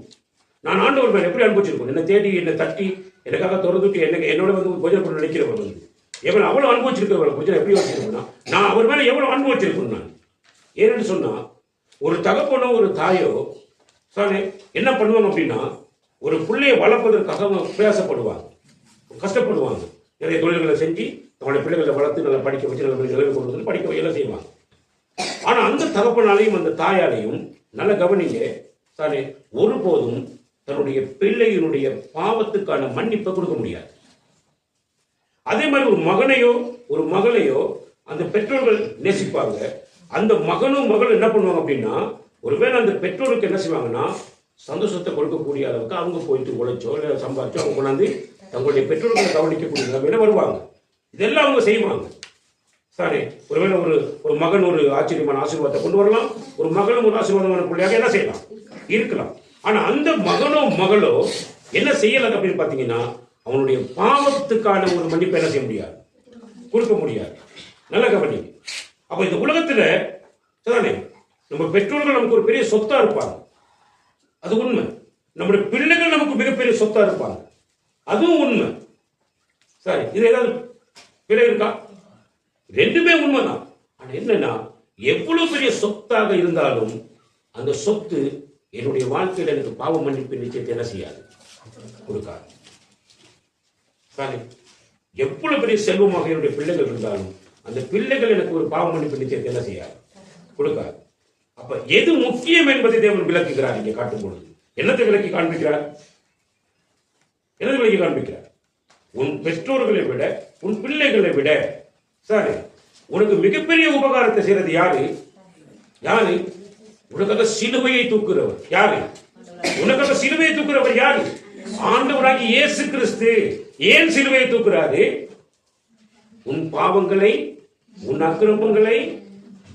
நான் ஆண்டவர் மேல எப்படி அன்பு வச்சிருக்கோம்? என்னை தேடி என்னை தட்டி எனக்காக திறந்துட்டு என்னோட வந்து போஜனம் பண்ண நினைக்கிறவர் வந்து எவ்வளவு அவ்வளவு அன்பு வச்சிருக்கிறவர் கொஞ்சம் எப்படி வச்சிருக்கோம்னா, நான் அவர் மேல எவ்வளவு அன்பு வச்சிருக்கணும். நான் ஏன்னு சொன்னா, ஒரு தகப்பனோ ஒரு தாயோ சாரி என்ன பண்ணுவாங்க அப்படின்னா, ஒரு பிள்ளையை வளர்ப்பதற்காக பிரயாசப்படுவாங்க, கஷ்டப்படுவாங்க. நிறைய தொழில்களை செஞ்சு அவனுடைய பிள்ளைகளை வளர்த்து நல்லா படிக்க வச்சு நல்ல நிலைமை கொண்டு வந்து படிக்க வைக்கலாம் செய்வாங்க. ஆனா அந்த தகப்பனாலையும் அந்த தாயாலையும் நல்ல கவனிங்க சாரி, ஒருபோதும் தன்னுடைய பிள்ளையினுடைய பாவத்துக்கான மன்னிப்பை கொடுக்க முடியாது. அதே மாதிரி ஒரு மகனையோ ஒரு மகளையோ அந்த பெற்றோர்கள் நேசிப்பாங்க. அந்த மகனும் மகளும் என்ன பண்ணுவாங்க அப்படின்னா, ஒருவேளை அந்த பெற்றோருக்கு என்ன செய்வாங்கன்னா, சந்தோஷத்தை கொடுக்கக்கூடிய அளவுக்கு அவங்க போயிட்டு உழைச்சோ இல்லை சம்பாதிச்சோ அவங்க கொண்டாந்து தங்களுடைய பெற்றோர்களை கவனிக்கக்கூடிய நிலைமையில வருவாங்க. இதெல்லாம் அவங்க செய்வாங்க. சாரி, ஒருவேளை ஒரு மகன் ஒரு ஆச்சரியமான ஆசீர்வாதத்தை கொண்டு வரலாம், ஒரு மகளும் ஒரு ஆசீர்வாதமான பிள்ளையாக என்ன செய்யலாம் இருக்கலாம். ஆனா அந்த மகனோ மகளோ என்ன செய்யலாம் அப்படின்னு பாத்தீங்கன்னா, அவனுடைய பாவத்துக்கான ஒரு மன்னிப்பை என்ன செய்ய முடியாது, கொடுக்க முடியாது. நல்ல கவனி. அப்ப இந்த உலகத்துல சரிதானே, நம்ம பெற்றோர்கள் நமக்கு ஒரு பெரிய சொத்தா இருப்பாங்க, அது உண்மை. நம்முடைய பிள்ளைகள் நமக்கு மிகப்பெரிய சொத்தா இருப்பாங்க, அதுவும் உண்மை. சரி, இது ஏதாவது பிழை இருக்கா? ரெண்டுமே உண்மைதான். ஆனா என்னன்னா, எவ்வளவு பெரிய சொத்தாக இருந்தாலும் அந்த சொத்து என்னுடைய வாழ்க்கையில் எனக்கு பாவ மன்னிப்பு நிச்சயத்தை என்ன செய்யாது, கொடுக்காது. சரி, எவ்வளவு பெரிய செல்வமாக என்னுடைய பிள்ளைகள் இருந்தாலும் அந்த பிள்ளைகள் எனக்கு ஒரு பாவ மன்னிப்பு நிச்சயத்தை என்ன செய்யாது, கொடுக்காது. அப்ப எது முக்கியம் என்பதை தேவன் விளக்குகிறார். இங்கே காட்டும் பொழுது என்னத்தை விளக்கி காண்பிக்கிறார்? என்னதை விளக்கி காண்பிக்கிறார்? உன் பெற்றோர்களை விட உன் பிள்ளைகளை விட சரி உனக்கு மிகப்பெரிய உபகாரத்தை செய்யறது யாரு? யாரு? உனக்காக சிலுவையை தூக்குறவர் யாரு? உனக்காக சிலுவையை தூக்குறவர் யாரு? ஆண்டவராகிய இயேசு கிறிஸ்து. ஏன் சிலுவையை தூக்குறாரு? உன் பாவங்களை உன் அக்கிரமங்களை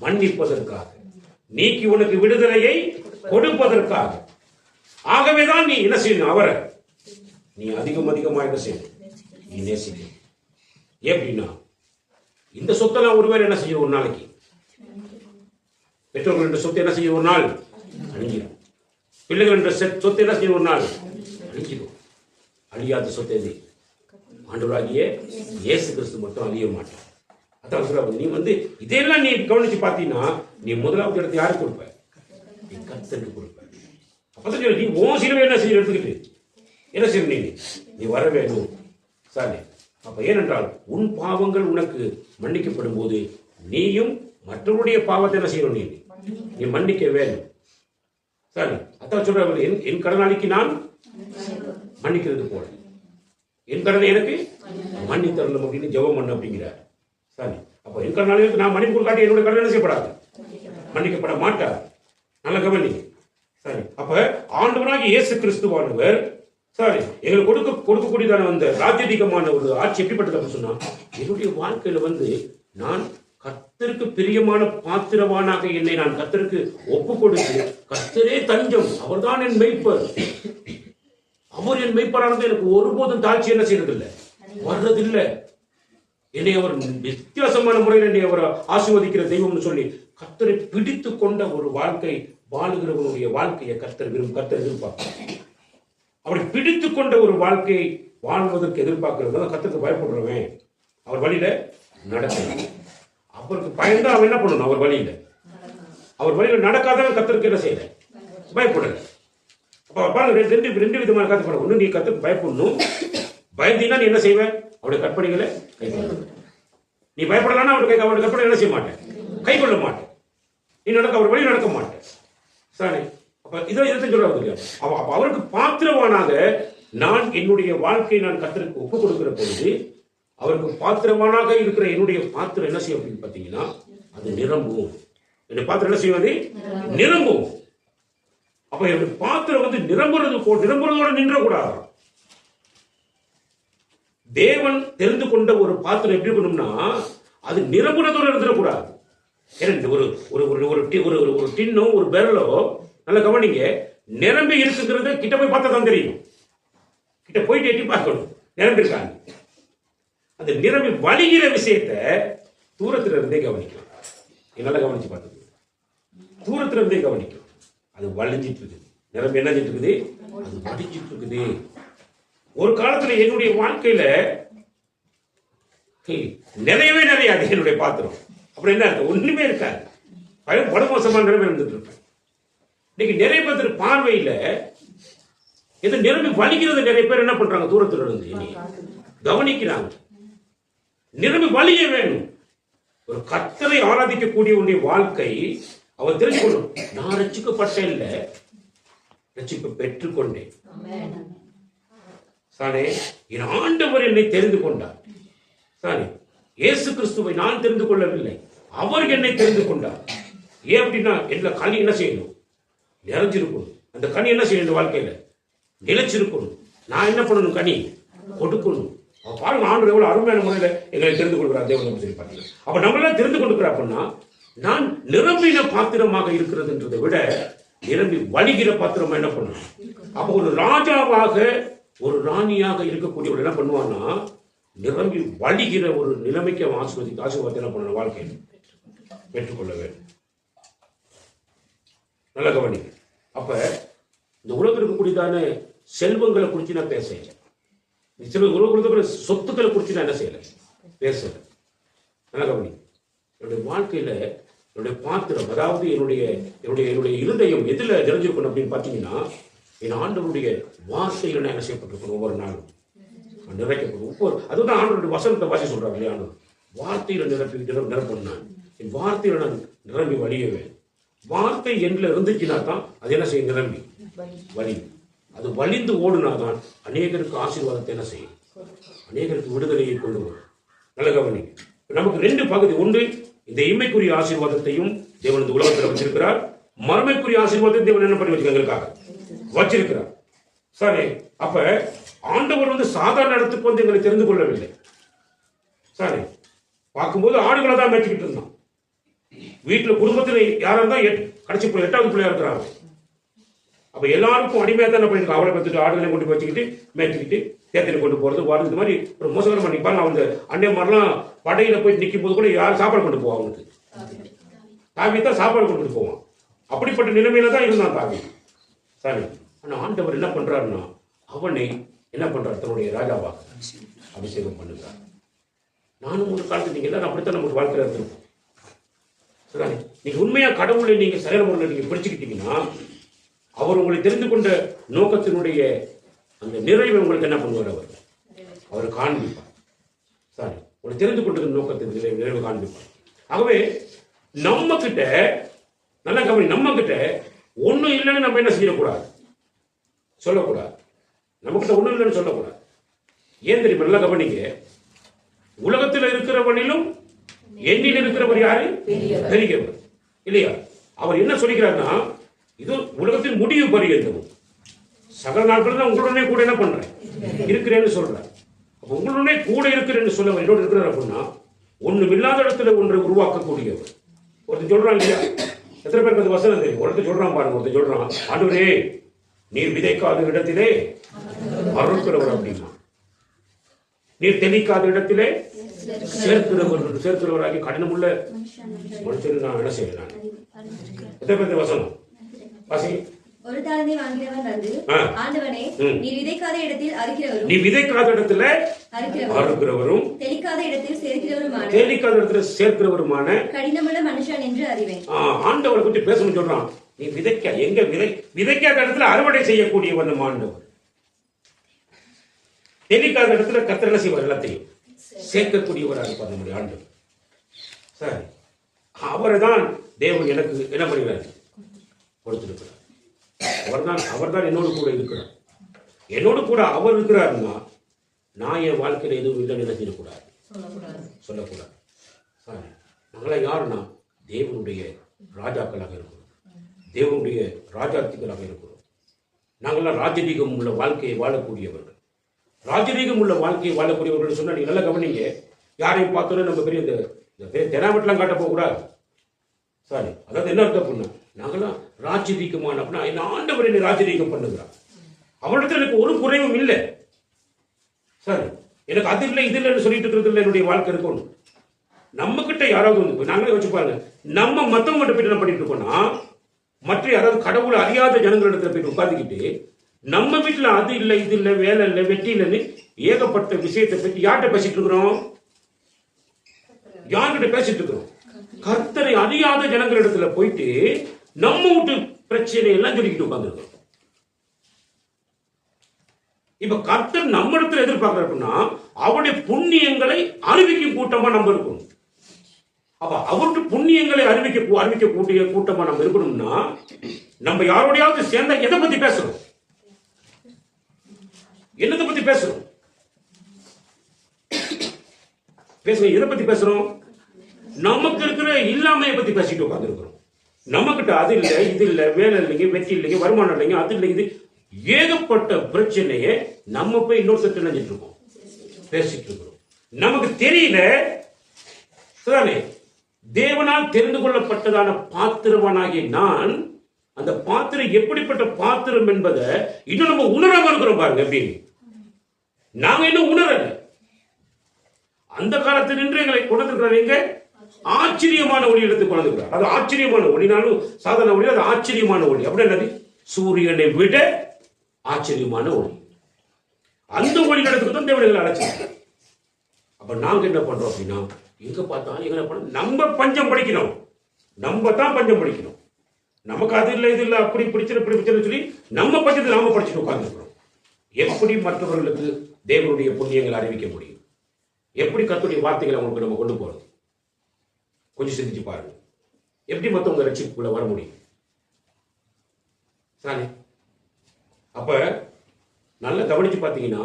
மன்னிப்பதற்காக. நீக்கி உனக்கு விடுதலையை கொடுப்பதற்காக. ஆகவேதான் நீ என்ன செய்யணும், அவரை நீ அதிகமா என்ன செய்யணும், நீ நேசிக்கணும். எப்படின்னா இந்த சொத்தெல்லாம் ஒருவேளை என்ன செய்யும், ஒரு நாளைக்கு பெற்றோர்கள் என்ற சொத்து என்ன செய்யும், ஒரு நாள் அழிஞ்சிடும். பிள்ளைகள் என்ற சொத்து என்ன செய்யும், ஒரு நாள் அழிஞ்சிடும். அழியாத சொத்து எது? ஆண்டவராகிய இயேசு கிறிஸ்து மட்டும் அழிய மாட்டான். அதான் சொல்றாங்க, நீ இதெல்லாம் நீ கவனிச்சு பார்த்தீங்கன்னா நீ முதலாவது இடத்தை யாருக்கு கொடுப்ப, நீ கர்த்தருக்கு கொடுப்ப. அப்பதான் நீ உன் சிலுவை என்ன செய்ய எடுத்துக்கிட்டு என்ன செய்ய, நீ வர வேணும். சாரி, அப்ப ஏனென்றால் உன் பாவங்கள் உனக்கு மன்னிக்கப்படும் போது நீயும் மற்றவருடைய பாவத்தை என்ன செய்யணும், நீ மன்னிக்க வேண்டும். சரி, அதான் சொல்ற, என் கடனாளிக்கு நான் மன்னிக்கிறது போல என் கடனை எனக்கு மன்னித்தரணும் அப்படின்னு ஜெபம் பண்ண அப்படிங்கிறார். சரி, அப்ப என் கடனாளிகளுக்கு நான் மன்னிப்பு கொடுக்காட்டி என்னுடைய கடன் என்ன செய்யப்படாது, மன்னிக்கப்பட மாட்டார். நல்ல கவனி. சரி, அப்ப ஆண்டவராகிய இயேசு கிறிஸ்துவானவர் சரி எங்களுக்கு கொடுக்கக்கூடியதான அந்த ராஜ்யதிகமான ஒரு ஆட்சி எப்படிப்பட்டது அப்படின்னு சொன்னா, என்னுடைய வாழ்க்கையில நான் கர்த்தருக்கு பிரியமான பாத்திரவானாக என்னை நான் கர்த்தருக்கு ஒப்பு கொடுத்து, கர்த்தரே தஞ்சம், அவர்தான் என் மெய்ப்பர், அவர் என் மெய்ப்பரானது எனக்கு ஒருபோதும் தாழ்ச்சி என்ன செய்யறதில்லை, வர்றதில்லை. என்னை அவர் வித்தியாசமான முறையில் என்னை அவர் ஆசீர்வதிக்கிற தெய்வம்னு சொல்லி கர்த்தரை பிடித்து கொண்ட ஒரு வாழ்க்கை வாழுகிறவனுடைய வாழ்க்கையை கர்த்தர் எதிர்பார்ப்பார். அப்படி பிடித்து கொண்ட ஒரு வாழ்க்கையை வாழ்வதற்கு எதிர்பார்க்கிறது கர்த்தருக்கு பயப்படுறவன் அவர் வழியில நடக்கணும். அவருக்கு பயந்தா அவன் என்ன பண்ணணும், அவர் வழியில நடக்காதவன் கர்த்தருக்கு என்ன செய்யல, பயப்படல. அப்ப பாருங்க, ரெண்டு விதமான கருத்து. ஒண்ணு, நீ கர்த்தருக்கு பயப்படணும். பயந்தீங்கன்னா நீ என்ன செய்வ, அவருடைய கற்பனைகளை கை கொள்ள. நீ பயப்படலான்னா அவருடைய கற்பனை என்ன செய்ய மாட்டேன், கை கொள்ள மாட்டேன். நீ அவர் வழி நடக்க மாட்டேன். சரி, அப்ப இதை சொல்றாங்க. அவருக்கு பாத்திரவானாக நான் என்னுடைய வாழ்க்கையை நான் கர்த்தருக்கு ஒப்பு கொடுக்கிற பொழுது அவருக்கு பாத்திரவானாக இருக்கிற என்னுடைய பாத்திரம் என்ன செய்யும் அப்படின்னு பாத்தீங்கன்னா, அது நிரம்பும். என்னுடைய பாத்திரம் என்ன செய்வது, நிரம்பும். அப்ப என்னுடைய பாத்திரம் நிரம்புறதோட நின்றக்கூடாது. தேவன் தெரிந்து கொண்ட ஒரு பாத்திரம் எப்படி இருக்கணும்னா, அது நிரம்புறதோடு இருந்துடக்கூடாது. ஒரு டின்னோ ஒரு பெரலோ நல்ல கவனிங்க, நிரம்பி இருக்குங்கிறது கிட்ட போய் பார்த்தா தான் தெரியும். கிட்ட போயிட்டு எட்டி பார்க்கணும் நிரம்பி இருக்காங்க. அந்த நிரம்பி வலிகிற விஷயத்த தூரத்துல இருந்தே கவனிக்கலாம். நல்லா கவனிச்சு பார்த்தது, தூரத்துல இருந்தே கவனிக்கும். அது வலிஞ்சிட்டு இருக்குது, நிரம்பி என்ன இருக்குது, அது வலிஞ்சிட்டு இருக்குது. ஒரு காலத்துல என்னுடைய வாழ்க்கையில நிறையாது என்னுடைய பாத்திரம். அப்புறம் என்ன இருக்கு, ஒண்ணுமே இருக்காது, படுமோசமான நிலைமை இருந்துட்டு இருப்பேன். இன்னைக்கு நிறைய பேர் பார்வையில எது நிரம்பி வலிக்கிறது, நிறைய பேர் என்ன பண்றாங்க, தூரத்துல இருந்து கவனிக்கிறாங்க. நிரம்பி வலிய வேணும். ஒரு கர்த்தரை ஆராதிக்கக்கூடிய உடைய வாழ்க்கை அவர் தெரிஞ்சுக்கணும். நான் ரட்சிக்கப்பட்டேன் இல்ல, ரட்சிப்பு பெற்றுக்கொண்டேன். சாரே, என் ஆண்டவர் என்னை தெரிந்து கொண்டார். சாரி, இயேசு கிறிஸ்துவை நான் தெரிந்து கொள்ளவில்லை, அவர் என்னை தெரிந்து கொண்டார். ஏன் அப்படின்னா, என்ன கனி என்ன செய்யணும், நிறைஞ்சிருக்கணும். அந்த கனி என்ன செய்யணும், வாழ்க்கையில நிலைச்சிருக்கணும். நான் என்ன பண்ணணும், கனி கொடுக்கணும். பாருங்க, ஆண்டு எவ்வளவு அருமையான முறையில எங்களை தெரிந்து கொள்கிறார் தேவன் சொல்லி பார்த்தீங்க. அப்ப நம்மளாம் தெரிந்து கொண்டிருக்கிற அப்படின்னா, நான் நிரம்பின பாத்திரமாக இருக்கிறதுன்றதை விட நிரம்பி வலிகிற பாத்திரமா என்ன பண்ணணும். அப்ப ஒரு ராஜாவாக ஒரு ராணியாக இருக்கக்கூடியவர் என்ன பண்ணுவான்னா, நிரம்பி வலிகிற ஒரு நிலைமைக்கு அவன் ஆசீர்வாதத்தை என்ன பண்ணணும், வாழ்க்கையில் பெற்றுக்கொள்ள வேண்டும். நல்ல கவனி. அப்ப இந்த உலகம் இருக்கக்கூடியதான செல்வங்களை குறித்து நான் பேசல, உலக சொத்துக்களை குறித்து நான் என்ன செய்யல, பேசல. நல்ல கவனி. என்னுடைய வாழ்க்கையில என்னுடைய பாத்திரம், அதாவது என்னுடைய இருதயம் எதுல நிறைஞ்சிருக்கணும் அப்படின்னு பாத்தீங்கன்னா, என் ஆண்டவருடைய வார்த்தையில நான் என்ன செய்யப்பட்டிருக்கணும், ஒவ்வொரு நாளும் நிறைக்கப்படும். அதுதான் ஆண்டவருடைய வசனத்தை வாசி சொல்றாங்க இல்லையா, வார்த்தையில நிரப்பணும். என் வார்த்தையில நான் நிரம்பி வலியவேன். வார்த்தை என்ல இருந்துச்சுன்னா தான் அது என்ன செய்யும், நிரம்பி வலி. அது வலிந்து ஓடுனாதான் அநேகருக்கு ஆசீர்வாதத்தை என்ன செய்யும், அநேகருக்கு விடுதலையை கொண்டு வரும். நல்ல கவனி. நமக்கு ரெண்டு பகுதி. ஒன்று, இந்த இம்மைக்குரிய ஆசீர்வாதத்தையும் தேவன் இந்த உலகத்தில் வச்சிருக்கிறார். மறுமைக்குரிய ஆசீர்வாதத்தை தேவன் என்ன பண்ணி வச்சிருக்காங்க, வச்சிருக்கிறார். சரி, அப்ப ஆண்டவர் சாதாரண இடத்துக்கு எங்களை தெரிந்து கொள்ளவில்லை. சரி, பார்க்கும்போது ஆடுகளை தான் மேய்ச்சிக்கிட்டு இருந்தான். வீட்டுல குடும்பத்தில் யாரா இருந்தா கடைசி பிள்ளை 8வது பிள்ளையா இருக்கிறாங்க. அப்ப எல்லாருக்கும் அடிமையா தான் பண்ணிருக்கு. அவளை பத்துட்டு ஆடுகளை கொண்டு வச்சுக்கிட்டு மேய்ச்சிக்கிட்டு தேர்தலை கொண்டு போறது வருது. இந்த மாதிரி ஒரு மோசகரம் பண்ணிப்பாங்க. அவங்க அன்னை மாதிரிலாம் படையில போய் நிற்கும் போது கூட யாரும் சாப்பாடு கொண்டு போவாங்க. அவனுக்கு தாவி தான் சாப்பாடு கொண்டு போவான். அப்படிப்பட்ட நிலைமையில தான் இருந்தான் தாவி. சரி, ஆனா ஆண்டவர் என்ன பண்றாருன்னா அவனை என்ன பண்றாரு, தன்னுடைய ராஜாவாக அபிஷேகம் பண்ணுறார். நானும் ஒரு காலத்தில் நீங்க எல்லாரும் அப்படித்தான் நமக்கு வாழ்க்கையில இருந்திருப்போம். சரிதானே? நீங்க உண்மையா கடவுளை நீங்க சரியான முறையில் நீங்க பிடிச்சுக்கிட்டீங்கன்னா அவர் உங்களை தெரிந்து கொண்ட நோக்கத்தினுடைய அந்த நிறைவை உங்களுக்கு என்ன பண்ணுவார், அவர் காண்பிப்பார். சாரி, உங்களை தெரிந்து கொண்ட நோக்கத்தின் நிறைவு காண்பிப்பார். ஆகவே நம்ம கிட்ட நல்லா கவனி, நம்ம கிட்ட ஒண்ணும் இல்லைன்னு நம்ம என்ன செய்யக்கூடாது, சொல்லக்கூடாது. நம்ம கிட்ட ஒண்ணும் இல்லைன்னு சொல்லக்கூடாது. ஏன் தெரியுமா? நல்லா கவனிங்க. உலகத்தில் இருக்கிறவனிலும் எண்ணில் இருக்கிறவர் யாரு? பெரியவர் இல்லையா? அவர் என்ன சொல்லிக்கிறார்னா, இது உலகத்தின் முடிவு பரியந்தமும் சகல நாட்கள் தான் உங்களுடனே கூட என்ன பண்றேன் இருக்கிறேன்னு சொல்றேன். உங்களுடனே கூட இருக்கிறேன்னு சொல்ல என்னோட இருக்கிறார் அப்படின்னா ஒண்ணும் இல்லாத இடத்துல ஒன்றை உருவாக்கக்கூடியவர். ஒருத்தர் சொல்றான் இல்லையா, எத்தனை பேருக்கு அந்த வசனம் தெரியும்? ஒருத்தர் சொல்றான் பாருங்க, ஒருத்தர் சொல்றான், ஆண்டவரே நீர் விதைக்காத இடத்திலே அறுக்கிறவர் அப்படின்னா, நீர் தெளிக்காத இடத்திலே சேர்க்கிறவராகி கடினமுள்ள மனுஷன் நான் என்ன செய்யறேன். எத்தனை பேருக்கு வசனம் வாசி. ஒரு தாளந்தை வாங்கினவன் வந்து, ஆண்டவனே நீர் விதைக்காத இடத்தில் அறுக்கிறவரும், நீ விதைக்காத இடத்துல அறுக்கிறவரும் தெளிக்காத இடத்தில் சேர்க்கிறவருமான கடினமுள்ள மனுஷன் என்று அறிவேன். ஆண்டவரை பற்றி பேசணும்னு சொல்றான். நீ விதைக்காத இடத்துல அறுவடை செய்யக்கூடியவன் நம்ம ஆண்டவர். தெளிக்காத இடத்துல கர்த்தர் என்ன செய்வார், எல்லாத்தையும் சேர்க்கக்கூடியவராக இருப்பார் நம்முடைய ஆண்டவர். சரி, அவரை தான் தேவன் எனக்கு என்ன பண்ணுகிறார், கொடுத்திருக்கிறார். அவர்தான் என்னோடு கூட இருக்கிறார். என்னோடு கூட அவர் இருக்கிறாருன்னா நான் என் வாழ்க்கையில எதுவும் இல்லைன்னு என்ன செய்யக்கூடாது, சொல்லக்கூடாது. சரி, நாங்களாம் யாருன்னா தேவனுடைய ராஜாக்களாக இருக்கிறோம், தேவனுடைய ராஜாத்திகளாக இருக்கிறோம். நாங்கள்லாம் ராஜரீகம் உள்ள வாழ்க்கையை வாழக்கூடியவர்கள். ராஜரீகம் உள்ள வாழ்க்கையை வாழக்கூடியவர்கள் சொன்னா நீங்க நல்லா கவனிங்க. யாரையும் பார்த்தோன்னே நம்ம பெரிய இந்த தெனாவட்டெல்லாம் காட்ட போகக்கூடாது. சாரி, அதாவது என்ன அர்த்தம் பண்ண, நாங்களாம் ராஜரீகமான அப்படின்னா என்ன ஆண்டவர் என்னை ராஜரீகம் பண்ணுகிறார். அவரிடத்துல எனக்கு ஒரு குறைவும் இல்லை. சரி, எனக்கு அது இல்லை இது இல்லைன்னு சொல்லிட்டு இருக்கிறதுல என்னுடைய வாழ்க்கை இருக்கணும். நம்ம கிட்ட யாராவது வந்து நாங்களே வச்சு பாருங்க, நம்ம மற்றவங்க போயிட்டு என்ன பண்ணிட்டு இருக்கோம்னா, மற்ற யாராவது கடவுளை அறியாத ஜனங்களிடத்துல போயிட்டு உட்காந்துக்கிட்டு நம்ம வீட்டுல அது இல்லை இது இல்லை வேலை இல்லை வெட்டி இல்லைன்னு ஏகப்பட்ட விஷயத்தை பற்றி யார்கிட்ட பேசிட்டு இருக்கிறோம், யார்கிட்ட பேசிட்டு இருக்கிறோம். கர்த்தரை அறியாத ஜனங்களிடத்துல போயிட்டு நம்ம வீட்டு பிரச்சனை எல்லாம் சொல்லிக்கிட்டு உட்கார்ந்துருக்கோம். இப்ப கர்த்தர் நம்ம இடத்துல எதிர்பார்க்கிறோம்னா அவருடைய புண்ணியங்களை அறிவிக்கும் கூட்டமா நம்ம இருக்கணும். அப்ப அவருடைய புண்ணியங்களை அறிவிக்கக்கூடிய கூட்டமா நம்ம இருக்கணும்னா நம்ம யாரோடையாவது சேர்ந்தா எதை பத்தி பேசுறோம், என்னத்தை பத்தி பேசுறோம், எதை பத்தி பேசுறோம்? நமக்கு இருக்கிற இல்லாமையை பத்தி பேசிட்டு உட்கார்ந்து இருக்கிறோம். நம்ம கிட்ட அது இல்லை இது இல்லை வேலை இல்லைங்க வெற்றி இல்லைங்க வருமானம் இல்லைங்க அது இல்லை இது ஏகப்பட்ட பிரச்சனையை நம்ம போய் இன்னொருத்தர் நினைச்சிட்டு இருக்கோம், பேசிட்டு இருக்கிறோம். நமக்கு தெரியல. தேவனால் தெரிந்து கொள்ளப்பட்டதான பாத்திரவனாகிய நான் அந்த பாத்திரம் எப்படிப்பட்ட பாத்திரம் என்பதை இன்னும் நம்ம உணராம இருக்கிறோம். பாருங்க எப்படி நாங்க இன்னும் உணரல. அந்த காலத்தில் நின்று எங்களை கொண்டிருக்கிறார் எங்க ஆச்சரியமான ஒளி எடுத்து கொண்டிருக்கிறார். அது ஆச்சரியமான ஒளினாலும் சாதாரண ஒளி, அது ஆச்சரியமான ஒளி. அப்படி என்னது, சூரியனை விட ஆச்சரியமான ஒளி. அந்த ஒளி இடத்துக்கு தான் தேவனை அழைச்சிருக்காங்க. அப்ப நாங்க என்ன பண்றோம் அப்படின்னா, எங்க பார்த்தாலும் எங்க பண்ண நம்ம பஞ்சம் படிக்கணும், நம்ம தான் பஞ்சம் படிக்கணும். நமக்கு அது இல்லை இது இல்லை அப்படி பிடிச்சிரு இப்படி பிடிச்சிரு சொல்லி நம்ம பஞ்சத்தை நாம படிச்சுட்டு உட்கார்ந்துருக்கிறோம். எப்படி மற்றவர்களுக்கு தேவனுடைய புண்ணியங்களை அறிவிக்க முடியும், எப்படி கர்த்தருடைய வார்த்தைகளை அவங்களுக்கு நம்ம கொண்டு போறது, கொஞ்சம் சிந்திச்சு பாருங்க. எப்படி மற்றவங்க ரட்சிப்புக்குள்ள வர முடியும்? சாரி, அப்ப நல்லா கவனிச்சு பார்த்தீங்கன்னா,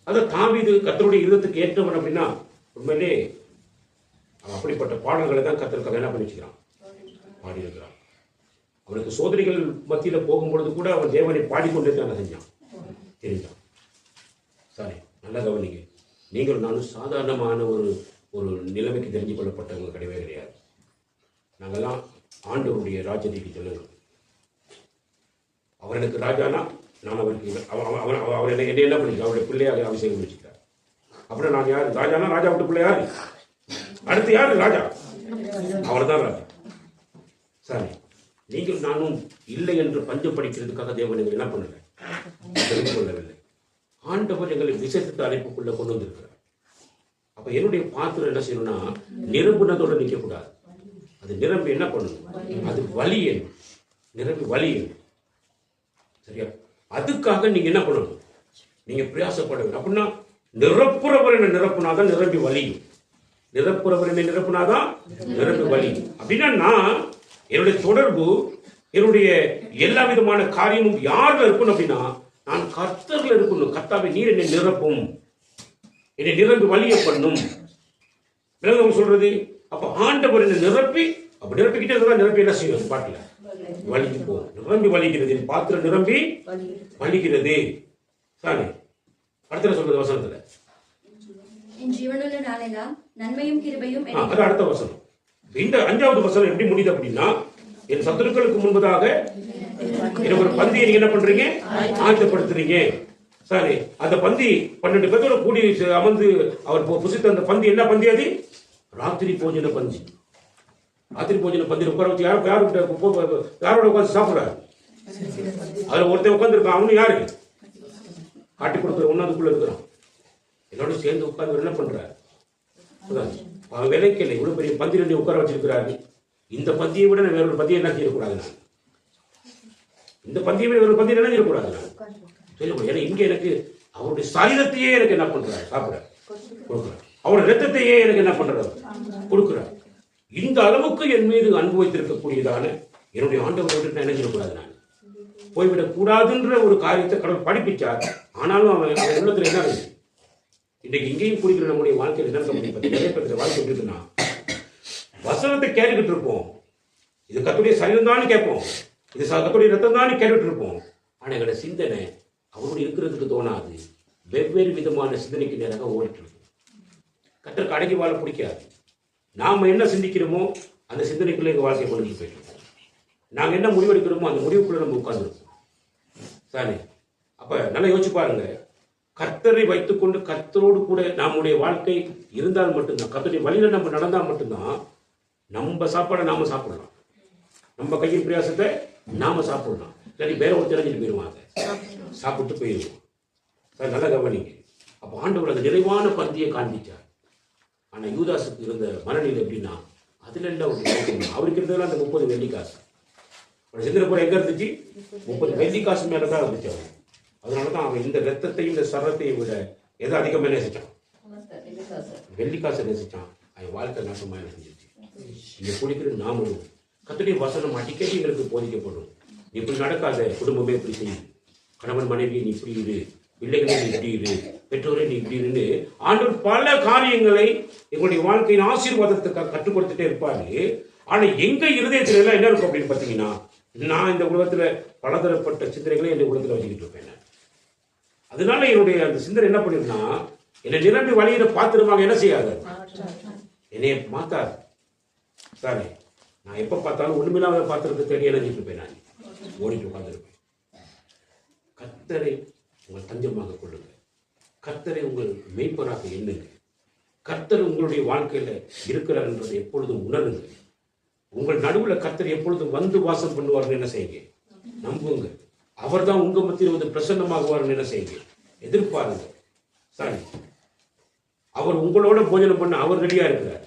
அதை தாவீது கர்த்தருடைய இருதயத்துக்கு ஏற்றவன் அப்படின்னா உண்மையிலே அப்படிப்பட்ட பாடல்களை தான் கர்த்தருக்காக என்ன பண்ணிச்சுக்கிறான், பாடியிருக்கிறான். அவனுக்கு சோதனைகள் மத்தியில போகும்பொழுது கூட அவன் தேவனை பாடிக்கொண்டே தான் செஞ்சான், தெரிஞ்சான். சரி, நல்லா கவனிங்க. நீங்கள் நானும் சாதாரணமான ஒரு நிலைமைக்கு தெரிஞ்சு கொள்ளப்பட்டவங்க கிடையவே கிடையாது. நாங்கள்லாம் ஆண்டவருடைய ராஜ்யத்துக்கு செல்லுங்கள். அவர் எனக்கு ராஜானா நான் அவருக்கு அவர் என்ன என்ன பண்ணிக்க அவருடைய பிள்ளையாக அபிஷேகம் வச்சுக்கிறார். அப்புறம் நான் யார் ராஜானா? ராஜா விட்டு பிள்ளை யாரு? அடுத்து யாரு ராஜா? அவர் தான் ராஜா. சரி, நீங்கள் நானும் இல்லை என்று பஞ்சம் படிக்கிறதுக்காக தேவன் எங்களை என்ன பண்ணல, தெரிந்து கொள்ளவில்லை. ஆண்டவர் எங்களை விசேஷித்த அழைப்புக்குள்ள கொண்டு வந்திருக்கிறார். அப்ப என்னுடைய பாத்திரம் என்ன செய்யணும்னா நிரம்புனதோடு நிற்கக்கூடாது. அது நிரம்பி என்ன பண்ணணும்? அது வலியணும், நிரம்பி வலியணும். சரியா? அதுக்காக நீங்க என்ன பண்ணணும்? நீங்க பிரயாசப்பட வேண்டும். அப்படின்னா நிரப்புறவர் என்ன நிரப்புனாதான் நிரம்பி வலியும், நிரப்புறவர் என்ன நிரப்புனாதான் நிரம்பி வலியும். அப்படின்னா நான் என்னுடைய தொடர்பு, என்னுடைய எல்லா விதமான காரியமும் யாருல இருக்கணும் அப்படின்னா நான் கர்த்தர்ல இருக்கணும். கர்த்தாவை நீர் என்னை நிரப்பும், என்னை நிரம்பி வலிய பண்ணும். சொல்றது அப்ப ஆண்டவர் என்னை நிரப்பி, அப்ப நிரப்பிக்கிட்டே இருந்தா நிரப்பி என்ன செய்யும்? பாட்டுல வலிக்கு போகும். நிரம்பி வலிக்கிறது, பாத்திரம் நிரம்பி வலிக்கிறது. சாரி, அடுத்த சொல்றது வசனத்துல என் ஜீவனுள்ள நாளெல்லாம் நன்மையும் கிருபையும் அது அடுத்த வசனம். இந்த 5வது வசனம் எப்படி முடியுது அப்படின்னா, என் சத்துருக்களுக்கு முன்பதாக எனக்கு ஒரு பந்தியை நீங்க என்ன பண்றீங்க? ஆயத்தப்படுத்துறீங்க. சரி, அந்த பந்தி 12 பேரோட கூடி அமர்ந்து அவர் புசித்த அந்த பந்தி என்ன பந்தி? அது ராத்திரி போஜன பந்தி. ராத்திரி போஜன பந்தியில் உட்கார வச்சு யாரோட உட்காந்து சாப்பிடுறாரு? அதுல ஒருத்தன் உட்கார்ந்து இருக்கான். அவனு யாரு? காட்டி கொடுக்குற ஒன்னாதுக்குள்ள இருக்கிறான். என்னோட சேர்ந்து உட்கார்ந்து என்ன பண்றாரு? விலைக்கு இல்லை, இவ்வளவு பெரிய பந்தியில் உட்கார வச்சிருக்கிறாரு. இந்த பந்தியை விட வேற ஒரு பந்தியை என்ன செய்யக்கூடாது? நான் இந்த பந்தியை விட ஒரு பந்தியை என்ன செய்யக்கூடாது? நான் சொல்லக்கூடாது. ஏன்னா இங்க எனக்கு அவருடைய சரீரத்தையே எனக்கு என்ன பண்றாரு? சாப்பிட கொடுக்குறாரு. அவருடைய ரத்தத்தையே எனக்கு என்ன பண்றாரு? கொடுக்குறாரு. இந்த அளவுக்கு என் மீது அன்பு வைத்திருக்கக்கூடியதான என்னுடைய ஆண்டவரோடு என்ன செய்யக்கூடாது? நான் போய்விடக் கூடாதுன்ற ஒரு காரியத்தை கடவுள் படிப்பிச்சார். ஆனாலும் அவன் உள்ளத்துல என்ன இருக்கு? இன்றைக்கு இங்கேயும் குடிக்கிற நம்முடைய வாழ்க்கையில் என்ன வாழ்க்கை இருக்குன்னா, வசனத்தை கேட்டுக்கிட்டு இருப்போம். இது கர்த்தருடைய சரீரம் தான் கேட்போம், இது கர்த்தருடைய ரத்தம் தான் கேட்டுட்டு இருப்போம். ஆனா எங்களோட சிந்தனை அவரோடு இருக்கிறதுக்கு தோணாது. வெவ்வேறு விதமான சிந்தனைக்கு நேராக ஓடிட்டு இருக்கும். கர்த்தருக்கு அடங்கி வாழ பிடிக்காது. நாம என்ன சிந்திக்கிறோமோ அந்த சிந்தனைக்குள்ள எங்க வாழ்க்கையை கொண்டு போயிட்டு இருக்கோம். நாங்க என்ன முடிவெடுக்கிறோமோ அந்த முடிவுக்குள்ள நம்ம உட்கார்ந்துருக்கோம். சரி, அப்ப நல்லா யோசிச்சு பாருங்க. கர்த்தரை வைத்துக்கொண்டு கர்த்தரோடு கூட நம்முடைய வாழ்க்கை இருந்தால் மட்டும்தான், கர்த்தருடைய வழியில நம்ம நடந்தால் மட்டும்தான் நம்ம சாப்பாடை நாம சாப்பிடலாம், நம்ம கையின் பிரயாசத்தை நாம சாப்பிடலாம். இல்லாட்டி வேற ஒரு தெரிஞ்சுட்டு போயிடுவாங்க, சாப்பிட்டு போயிடுவோம். சார் நல்லா கவனிங்க. அப்போ ஆண்டவர் அந்த நிறைவான பந்தியை காண்பிச்சார். ஆனா யூதாசுக்கு இருந்த மனநிலை எப்படின்னா, அதுல எல்லாம் அவருக்கு இருந்ததுல அந்த 30 வெள்ளிக்காசு. சிந்திரபுரம் எங்க இருந்துச்சு? 30 வெள்ளிக்காசு மேலதான் இருந்துச்சு அவர். அதனாலதான் அவன் இந்த ரத்தத்தையும் இந்த சரத்தையும் விட எதை அதிகமா நேசிச்சான்? வெள்ளிக்காசை நேசிச்சான். அவன் வாழ்க்கை நாசமா செஞ்சிருச்சு. இங்க குடிக்கிற நாமளும் கர்த்தருடைய வசனம் அடிக்கடி எங்களுக்கு போதிக்கப்படும். இப்படி நடக்காத, குடும்பமே இப்படி செய்யுது, கணவன் மனைவி நீ இப்படி இரு, பிள்ளைகளை நீ இப்படி இரு, பெற்றோரை நீ இப்படி இருந்து ஆண்டவர் பல காரியங்களை எங்களுடைய வாழ்க்கையின் ஆசீர்வாதத்துக்காக கற்றுக் கொடுத்துட்டே இருப்பாரு. ஆனா எங்க இருதயத்துல எல்லாம் என்ன இருக்கும் அப்படின்னு பாத்தீங்கன்னா, நான் இந்த உலகத்துல பலதரப்பட்ட சிந்தனைகளை என் உலகத்துல வச்சுக்கிட்டு இருப்பேன். அதனால என்னுடைய அந்த சிந்தனை என்ன பண்ணிருந்தா, என்னை நிரம்பி வழியில பாத்திரமாக என்ன செய்யாது, என்னைய மாத்தாது. சாரி, நான் எப்ப பார்த்தாலும் ஒண்ணுமில்லாத பாத்திரத்தை தேடி இணைஞ்சிட்டு இருப்பேன். நான் ஓடிட்டு உட்கார்ந்துருப்பேன். கர்த்தரை உங்கள் தஞ்சமாக கொள்ளுங்க. கர்த்தரை உங்கள் மெய்ப்பராக எண்ணுங்க. கர்த்தர் உங்களுடைய வாழ்க்கையில இருக்கிறார் என்பதை எப்பொழுதும் உணருங்க. உங்கள் நடுவுல கர்த்தர் எப்பொழுதும் வந்து வாசம் பண்ணுவார்னு என்ன செய்யுங்க, நம்புங்க. அவர் தான் உங்க மத்தியில் வந்து பிரசன்னமாகுவார்னு என்ன செய்யுங்க, எதிர்பாருங்க. சாரி, அவர் உங்களோட போஜனம் பண்ண அவர் ரெடியா இருக்கிறார்.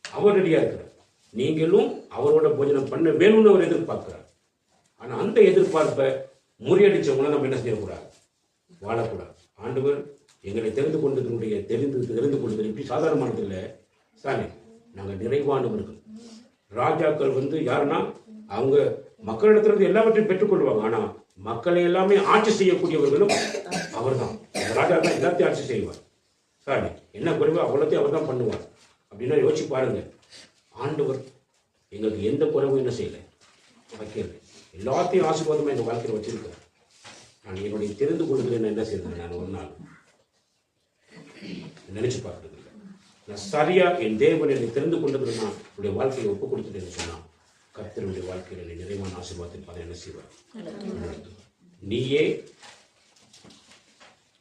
அவர் ரெடியா இருக்கிறார். நீங்களும் அவரோட போஜனம் பண்ண வேணும்னு அவர் எதிர்பார்க்கிறார். ஆனா அந்த எதிர்பார்ப்பை முறியடிச்சவங்களை நம்ம என்ன செய்யக்கூடாது, வாழக்கூடாது. ஆண்டவர் எங்களை தெரிந்து கொண்டது இப்படி சாதாரணமானது இல்லை. சாரி, நாங்கள் நிறைவானவர்கள். ராஜாக்கள் வந்து யாருன்னா, அவங்க மக்களிடத்திலிருந்து எல்லாவற்றையும் பெற்றுக்கொள்வாங்க. ஆனா மக்களை எல்லாமே ஆட்சி செய்யக்கூடியவர்களும் அவர் தான். ராஜா தான் எல்லாத்தையும் ஆட்சி செய்வார். சாரி, என்ன குறைவோ அவ்வளோத்தையும் அவர் தான் பண்ணுவார். அப்படின்னா யோசிச்சு பாருங்க. ஆண்டவர் எங்களுக்கு எந்த குறைவும் என்ன செய்யலை, வைக்கிறது. எல்லாத்தையும் ஆசீர்வாதமா எங்க வாழ்க்கையில் வச்சிருக்கிறேன். நான் என்னுடைய தெரிந்து கொள்கிறேன் என்ன செய்யறேன், நான் ஒரு நாள் நினைச்சு பார்க்கறது இல்லை. நான் சரியா என் தேவன் என்னை தெரிந்து கொண்டது நான் என்னுடைய வாழ்க்கையை ஒப்புக் கொடுத்துட்டேன்னு சொன்னா கர்த்தருடைய வாழ்க்கையில் என்னை நிறைவான ஆசீர்வாதத்தின் பாதை என்ன செய்வார்? நீயே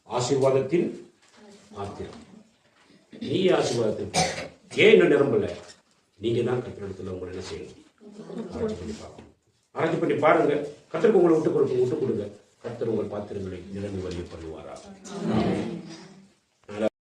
ஆசீர்வாதத்தின் பாத்திரம். நீயே ஆசீர்வாதத்தின் பாத்திரம். ஏன் இன்னும் நிரம்பல? நீங்க தான் கர்த்தரிடத்துல உங்களை என்ன செய்யணும்? ஆராய்ச்சி பண்ணி பார்க்கணும். ஆராய்ச்சி பண்ணி பாருங்க. கர்த்தருக்கு உங்களை விட்டு கொடுங்க. கர்த்தர் உங்கள் பாத்திரங்களை நிரம்பி வழிய பண்ணுவாரா?